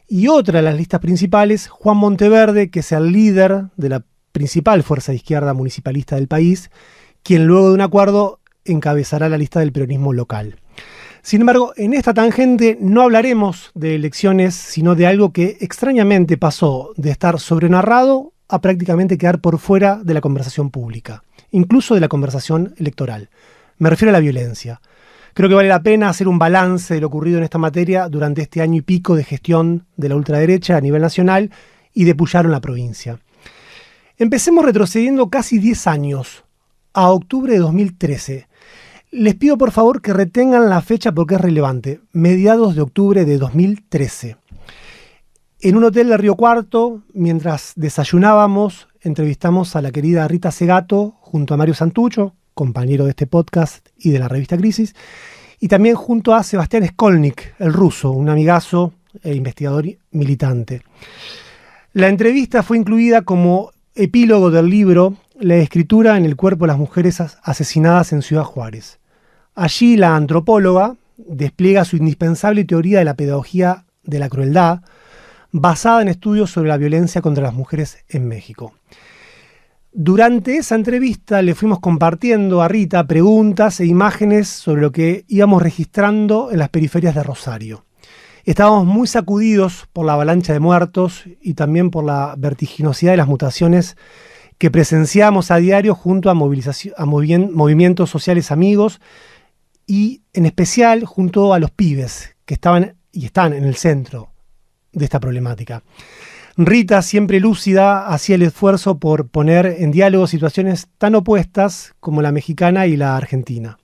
Y otra de las listas principales, Juan Monteverde, que es el líder de la principal fuerza de izquierda municipalista del país, quien luego de un acuerdo encabezará la lista del peronismo local. Sin embargo, en esta tangente no hablaremos de elecciones, sino de algo que extrañamente pasó de estar sobrenarrado a prácticamente quedar por fuera de la conversación pública, incluso de la conversación electoral. Me refiero a la violencia. Creo que vale la pena hacer un balance de lo ocurrido en esta materia durante este año y pico de gestión de la ultraderecha a nivel nacional y de Puyaro en la provincia. Empecemos retrocediendo casi 10 años, a octubre de 2013. Les pido por favor que retengan la fecha porque es relevante, mediados de octubre de 2013. En un hotel de Río Cuarto, mientras desayunábamos, entrevistamos a la querida Rita Segato junto a Mario Santucho, compañero de este podcast y de la revista Crisis, y también junto a Sebastián Skolnik, el ruso, un amigazo e investigador militante. La entrevista fue incluida como epílogo del libro La escritura en el cuerpo de las mujeres asesinadas en Ciudad Juárez. Allí la antropóloga despliega su indispensable teoría de la pedagogía de la crueldad, basada en estudios sobre la violencia contra las mujeres en México. Durante esa entrevista le fuimos compartiendo a Rita preguntas e imágenes sobre lo que íbamos registrando en las periferias de Rosario. Estábamos muy sacudidos por la avalancha de muertos y también por la vertiginosidad de las mutaciones que presenciamos a diario junto a movimientos sociales amigos y en especial junto a los pibes que estaban y están en el centro de esta problemática. Rita, siempre lúcida, hacía el esfuerzo por poner en diálogo situaciones tan opuestas como la mexicana y la argentina.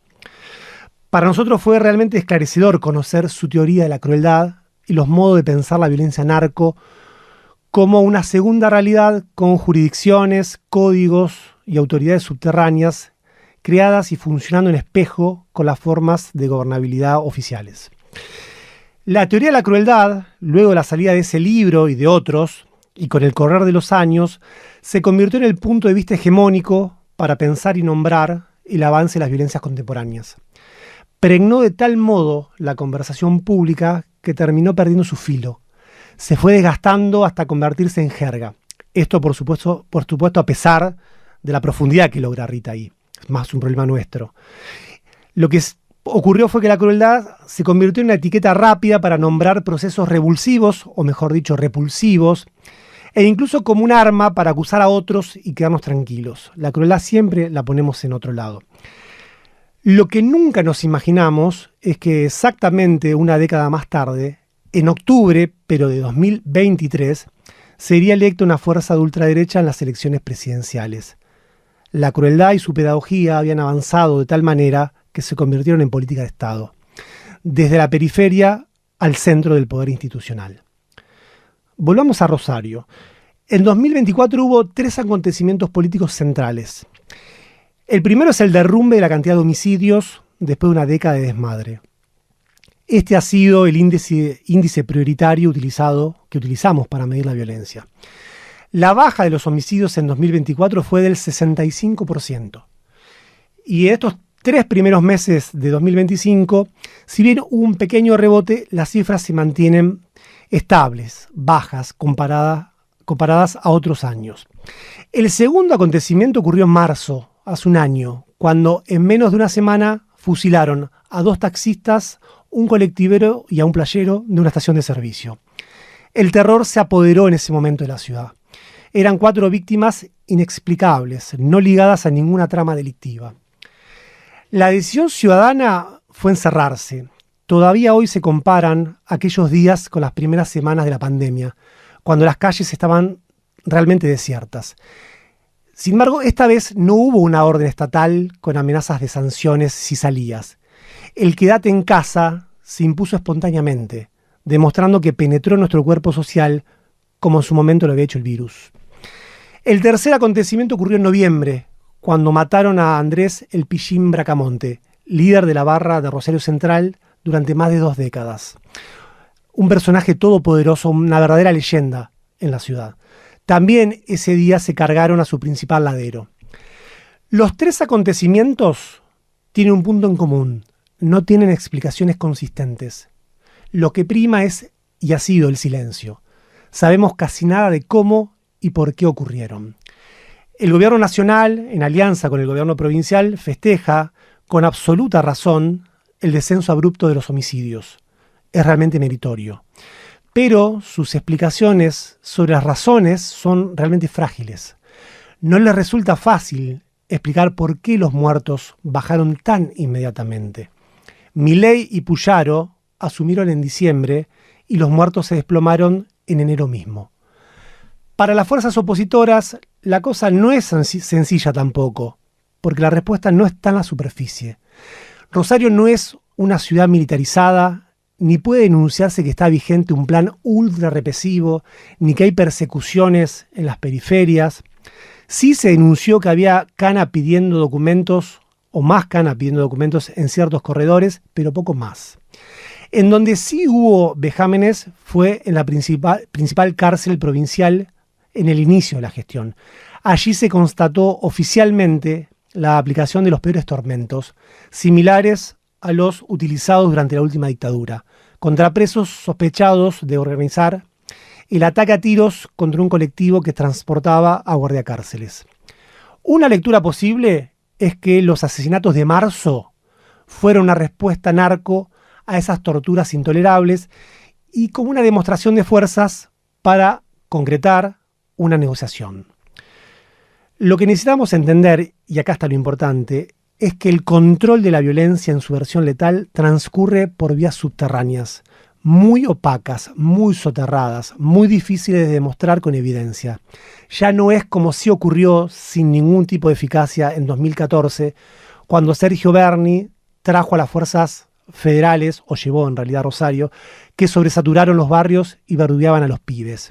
Para nosotros fue realmente esclarecedor conocer su teoría de la crueldad y los modos de pensar la violencia narco como una segunda realidad con jurisdicciones, códigos y autoridades subterráneas creadas y funcionando en espejo con las formas de gobernabilidad oficiales. La teoría de la crueldad, luego de la salida de ese libro y de otros, y con el correr de los años, se convirtió en el punto de vista hegemónico para pensar y nombrar el avance de las violencias contemporáneas. Pregnó de tal modo la conversación pública que terminó perdiendo su filo. Se fue desgastando hasta convertirse en jerga. Esto, por supuesto, a pesar de la profundidad que logra Rita ahí. Es más un problema nuestro. Lo que ocurrió fue que la crueldad se convirtió en una etiqueta rápida para nombrar procesos revulsivos, o mejor dicho, repulsivos, e incluso como un arma para acusar a otros y quedarnos tranquilos. La crueldad siempre la ponemos en otro lado. Lo que nunca nos imaginamos es que exactamente una década más tarde, en octubre, pero de 2023, sería electa una fuerza de ultraderecha en las elecciones presidenciales. La crueldad y su pedagogía habían avanzado de tal manera que se convirtieron en política de Estado, desde la periferia al centro del poder institucional. Volvamos a Rosario. En 2024 hubo 3 acontecimientos políticos centrales. El primero es el derrumbe de la cantidad de homicidios después de una década de desmadre. Este ha sido el índice prioritario que utilizamos para medir la violencia. La baja de los homicidios en 2024 fue del 65%. Y estos 3 primeros meses de 2025, si bien hubo un pequeño rebote, las cifras se mantienen estables, bajas, comparadas a otros años. El segundo acontecimiento ocurrió en marzo, hace un año, cuando en menos de una semana fusilaron a 2 taxistas, un colectivero y a un playero de una estación de servicio. El terror se apoderó en ese momento de la ciudad. Eran 4 víctimas inexplicables, no ligadas a ninguna trama delictiva. La decisión ciudadana fue encerrarse. Todavía hoy se comparan aquellos días con las primeras semanas de la pandemia, cuando las calles estaban realmente desiertas. Sin embargo, esta vez no hubo una orden estatal con amenazas de sanciones si salías. El quédate en casa se impuso espontáneamente, demostrando que penetró en nuestro cuerpo social como en su momento lo había hecho el virus. El tercer acontecimiento ocurrió en noviembre, cuando mataron a Andrés El Pichín Bracamonte, líder de la barra de Rosario Central durante más de 2 décadas. Un personaje todopoderoso, una verdadera leyenda en la ciudad. También ese día se cargaron a su principal ladero. Los 3 acontecimientos tienen un punto en común. No tienen explicaciones consistentes. Lo que prima es, y ha sido, el silencio. Sabemos casi nada de cómo y por qué ocurrieron. El gobierno nacional, en alianza con el gobierno provincial, festeja con absoluta razón el descenso abrupto de los homicidios. Es realmente meritorio. Pero sus explicaciones sobre las razones son realmente frágiles. No les resulta fácil explicar por qué los muertos bajaron tan inmediatamente. Milei y Puyaro asumieron en diciembre y los muertos se desplomaron en enero mismo. Para las fuerzas opositoras, la cosa no es sencilla tampoco, porque la respuesta no está en la superficie. Rosario no es una ciudad militarizada, ni puede denunciarse que está vigente un plan ultra represivo, ni que hay persecuciones en las periferias. Sí se denunció que había cana pidiendo documentos, o más cana pidiendo documentos en ciertos corredores, pero poco más. En donde sí hubo vejámenes fue en la principal cárcel provincial en el inicio de la gestión. Allí se constató oficialmente la aplicación de los peores tormentos, similares a los utilizados durante la última dictadura, contra presos sospechados de organizar el ataque a tiros contra un colectivo que transportaba a guardiacárceles. Una lectura posible es que los asesinatos de marzo fueron una respuesta narco a esas torturas intolerables y como una demostración de fuerzas para concretar una negociación. Lo que necesitamos entender, y acá está lo importante, es que el control de la violencia en su versión letal transcurre por vías subterráneas, muy opacas, muy soterradas, muy difíciles de demostrar con evidencia. Ya no es como si ocurrió sin ningún tipo de eficacia en 2014, cuando Sergio Berni trajo a las fuerzas federales, o llevó en realidad a Rosario, que sobresaturaron los barrios y verdugueaban a los pibes.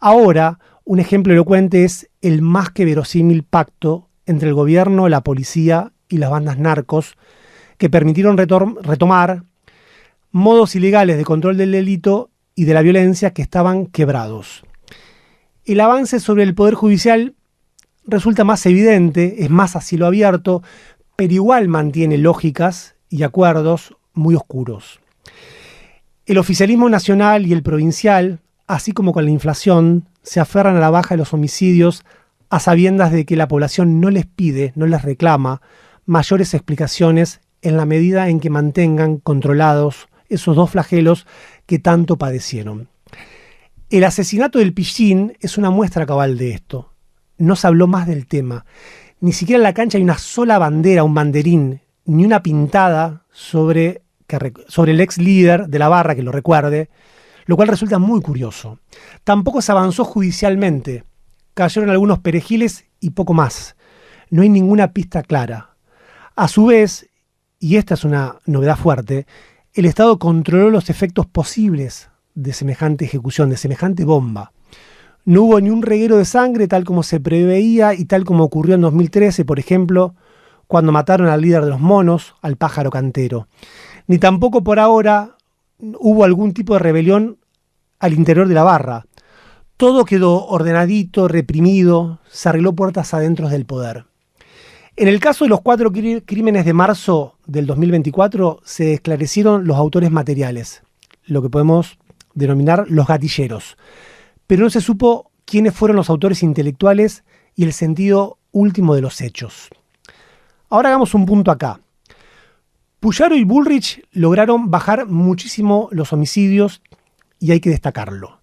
Ahora, un ejemplo elocuente es el más que verosímil pacto entre el gobierno, la policía y las bandas narcos, que permitieron retomar modos ilegales de control del delito y de la violencia que estaban quebrados. El avance sobre el Poder Judicial resulta más evidente, es más a cielo abierto, pero igual mantiene lógicas y acuerdos muy oscuros. El oficialismo nacional y el provincial, así como con la inflación, se aferran a la baja de los homicidios a sabiendas de que la población no les pide, no les reclama mayores explicaciones en la medida en que mantengan controlados esos 2 flagelos que tanto padecieron. El asesinato del Pichín es una muestra cabal de esto. No se habló más del tema. Ni siquiera en la cancha hay una sola bandera, un banderín, ni una pintada sobre el ex líder de la barra que lo recuerde, lo cual resulta muy curioso. Tampoco se avanzó judicialmente. Cayeron algunos perejiles y poco más. No hay ninguna pista clara. A su vez, y esta es una novedad fuerte, el Estado controló los efectos posibles de semejante ejecución, de semejante bomba. No hubo ni un reguero de sangre tal como se preveía y tal como ocurrió en 2013, por ejemplo, cuando mataron al líder de los monos, al pájaro cantero. Ni tampoco por ahora hubo algún tipo de rebelión al interior de la barra. Todo quedó ordenadito, reprimido, se arregló puertas adentro del poder. En el caso de los 4 crímenes de marzo del 2024 se esclarecieron los autores materiales, lo que podemos denominar los gatilleros, pero no se supo quiénes fueron los autores intelectuales y el sentido último de los hechos. Ahora hagamos un punto acá. Puyaro y Bullrich lograron bajar muchísimo los homicidios y hay que destacarlo.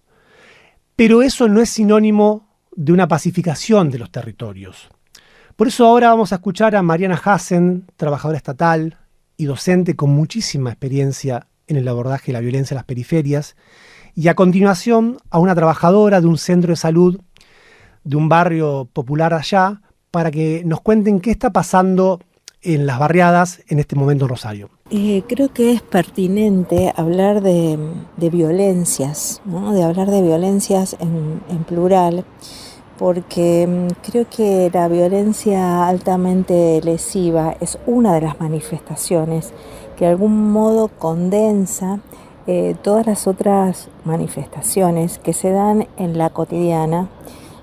Pero eso no es sinónimo de una pacificación de los territorios. Por eso ahora vamos a escuchar a Mariana Hassen, trabajadora estatal y docente con muchísima experiencia en el abordaje de la violencia en las periferias, y a continuación a una trabajadora de un centro de salud de un barrio popular allá, para que nos cuenten qué está pasando en las barriadas en este momento en Rosario. Creo que es pertinente hablar de violencias, ¿no? De hablar de violencias en plural, porque creo que la violencia altamente lesiva es una de las manifestaciones que de algún modo condensa todas las otras manifestaciones que se dan en la cotidiana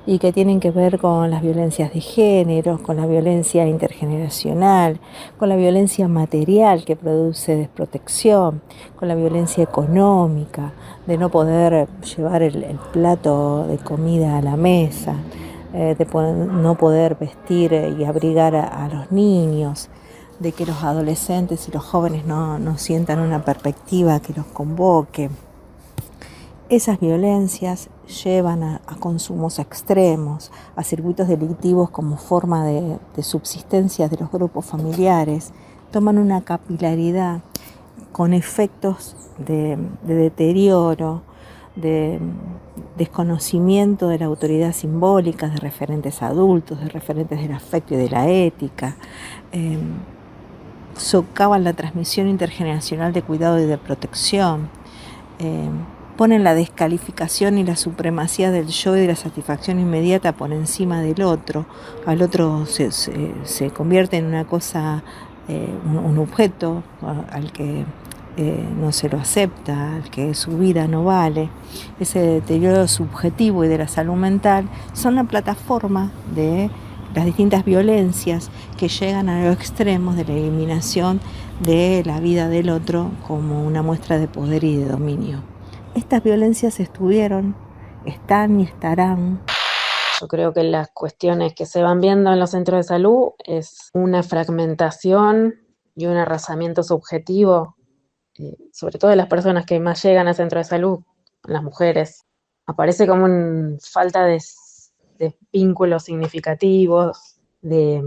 y que tienen que ver con las violencias de género, con la violencia intergeneracional, con la violencia material que produce desprotección, con la violencia económica, de no poder llevar el plato de comida a la mesa, de no poder vestir y abrigar a los niños, de que los adolescentes y los jóvenes no sientan una perspectiva que los convoque. Esas violencias llevan a consumos extremos, a circuitos delictivos como forma de subsistencia de los grupos familiares, toman una capilaridad con efectos de deterioro, de desconocimiento de la autoridad simbólica, de referentes adultos, de referentes del afecto y de la ética, socavan la transmisión intergeneracional de cuidado y de protección, ponen la descalificación y la supremacía del yo y de la satisfacción inmediata por encima del otro. Al otro se convierte en una cosa, un objeto al que no se lo acepta, al que su vida no vale. Ese deterioro subjetivo y de la salud mental son la plataforma de las distintas violencias que llegan a los extremos de la eliminación de la vida del otro como una muestra de poder y de dominio. Estas violencias estuvieron, están y estarán. Yo creo que las cuestiones que se van viendo en los centros de salud es una fragmentación y un arrasamiento subjetivo, sobre todo de las personas que más llegan al centro de salud, las mujeres. Aparece como una falta de vínculos significativos, de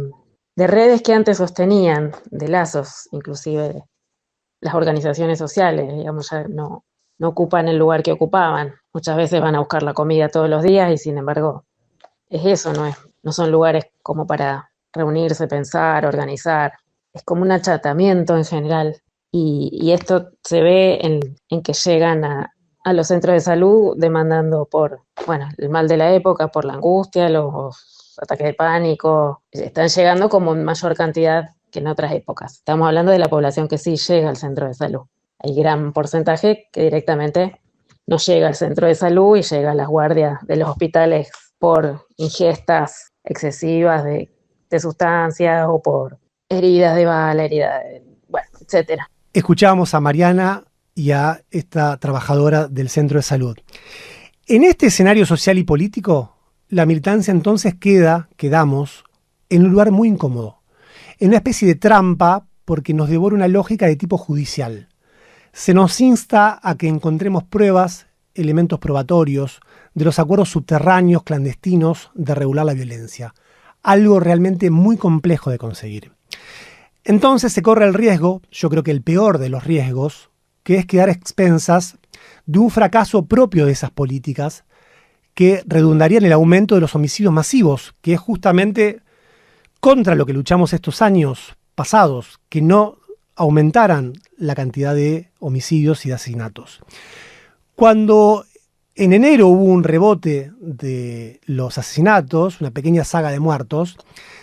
redes que antes sostenían, de lazos, inclusive las organizaciones sociales, digamos, ya no ocupan el lugar que ocupaban. Muchas veces van a buscar la comida todos los días y sin embargo es eso, no son lugares como para reunirse, pensar, organizar. Es como un achatamiento en general y esto se ve en que llegan a los centros de salud demandando por, el mal de la época, por la angustia, los ataques de pánico. Están llegando como en mayor cantidad que en otras épocas. Estamos hablando de la población que sí llega al centro de salud. Hay gran porcentaje que directamente no llega al centro de salud y llega a las guardias de los hospitales por ingestas excesivas de sustancias o por heridas de bala, etcétera. Escuchábamos a Mariana y a esta trabajadora del centro de salud. En este escenario social y político, la militancia entonces quedamos en un lugar muy incómodo, en una especie de trampa porque nos devora una lógica de tipo judicial. Se nos insta a que encontremos pruebas, elementos probatorios de los acuerdos subterráneos clandestinos de regular la violencia, algo realmente muy complejo de conseguir. Entonces se corre el riesgo, yo creo que el peor de los riesgos, que es quedar a expensas de un fracaso propio de esas políticas que redundaría en el aumento de los homicidios masivos, que es justamente contra lo que luchamos estos años pasados, que no aumentaran la cantidad de homicidios y de asesinatos. Cuando en enero hubo un rebote de los asesinatos, una pequeña saga de muertos,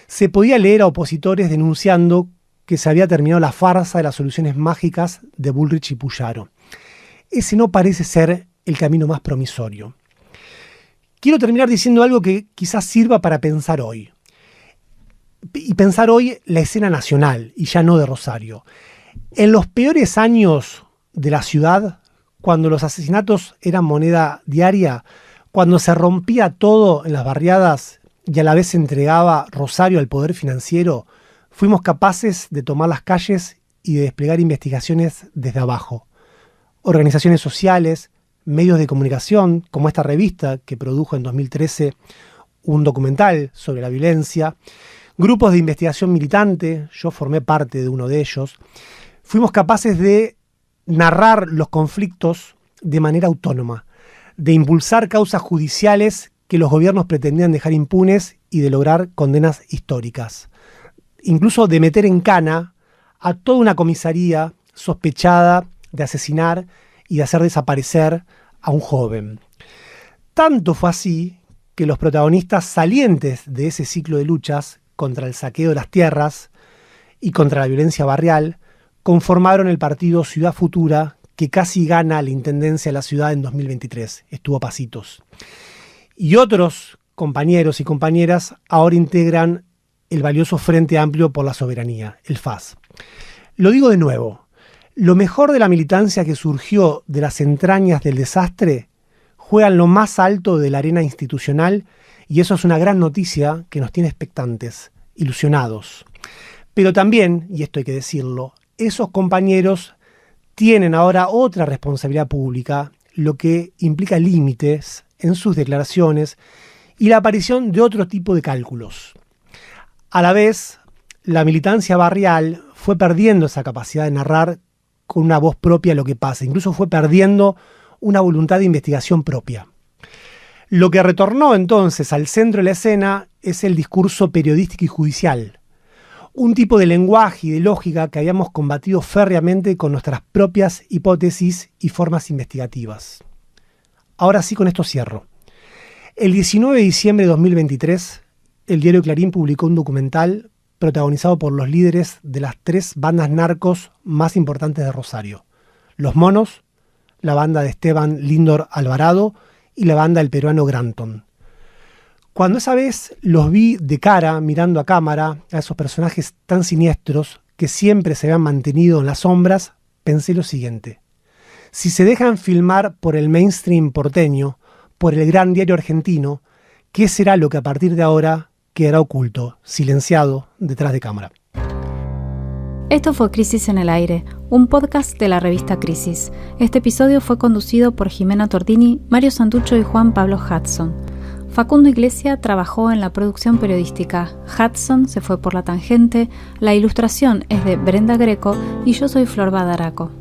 se podía leer a opositores denunciando que se había terminado la farsa de las soluciones mágicas de Bullrich y Puyaro. Ese no parece ser el camino más promisorio. Quiero terminar diciendo algo que quizás sirva para pensar hoy. Y pensar hoy la escena nacional, y ya no de Rosario. En los peores años de la ciudad, cuando los asesinatos eran moneda diaria, cuando se rompía todo en las barriadas y a la vez se entregaba Rosario al poder financiero, fuimos capaces de tomar las calles y de desplegar investigaciones desde abajo. Organizaciones sociales, medios de comunicación, como esta revista que produjo en 2013 un documental sobre la violencia, grupos de investigación militante, yo formé parte de uno de ellos, fuimos capaces de narrar los conflictos de manera autónoma, de impulsar causas judiciales que los gobiernos pretendían dejar impunes y de lograr condenas históricas. Incluso de meter en cana a toda una comisaría sospechada de asesinar y de hacer desaparecer a un joven. Tanto fue así que los protagonistas salientes de ese ciclo de luchas contra el saqueo de las tierras y contra la violencia barrial conformaron el partido Ciudad Futura, que casi gana la intendencia de la ciudad en 2023. Estuvo a pasitos. Y otros compañeros y compañeras ahora integran el valioso Frente Amplio por la Soberanía, el FAS. Lo digo de nuevo, lo mejor de la militancia que surgió de las entrañas del desastre juega en lo más alto de la arena institucional y eso es una gran noticia que nos tiene expectantes, ilusionados. Pero también, y esto hay que decirlo, esos compañeros tienen ahora otra responsabilidad pública, lo que implica límites en sus declaraciones y la aparición de otro tipo de cálculos. A la vez, la militancia barrial fue perdiendo esa capacidad de narrar con una voz propia lo que pasa, incluso fue perdiendo una voluntad de investigación propia. Lo que retornó entonces al centro de la escena es el discurso periodístico y judicial, un tipo de lenguaje y de lógica que habíamos combatido férreamente con nuestras propias hipótesis y formas investigativas. Ahora sí, con esto cierro. El 19 de diciembre de 2023, el diario Clarín publicó un documental protagonizado por los líderes de las 3 bandas narcos más importantes de Rosario: Los Monos, la banda de Esteban Lindor Alvarado y la banda del peruano Granton. Cuando esa vez los vi de cara, mirando a cámara, a esos personajes tan siniestros que siempre se habían mantenido en las sombras, pensé lo siguiente: si se dejan filmar por el mainstream porteño, por el gran diario argentino, ¿qué será lo que a partir de ahora quedará oculto, silenciado, detrás de cámara? Esto fue Crisis en el Aire, un podcast de la revista Crisis. Este episodio fue conducido por Jimena Tordini, Mario Santucho y Juan Pablo Hudson. Facundo Iglesia trabajó en la producción periodística, Hudson se fue por la tangente, la ilustración es de Brenda Greco y yo soy Flor Badaraco.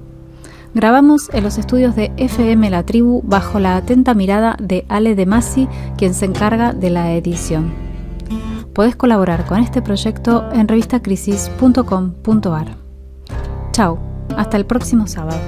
Grabamos en los estudios de FM La Tribu bajo la atenta mirada de Ale De Masi, quien se encarga de la edición. Podés colaborar con este proyecto en revistacrisis.com.ar. Chau, hasta el próximo sábado.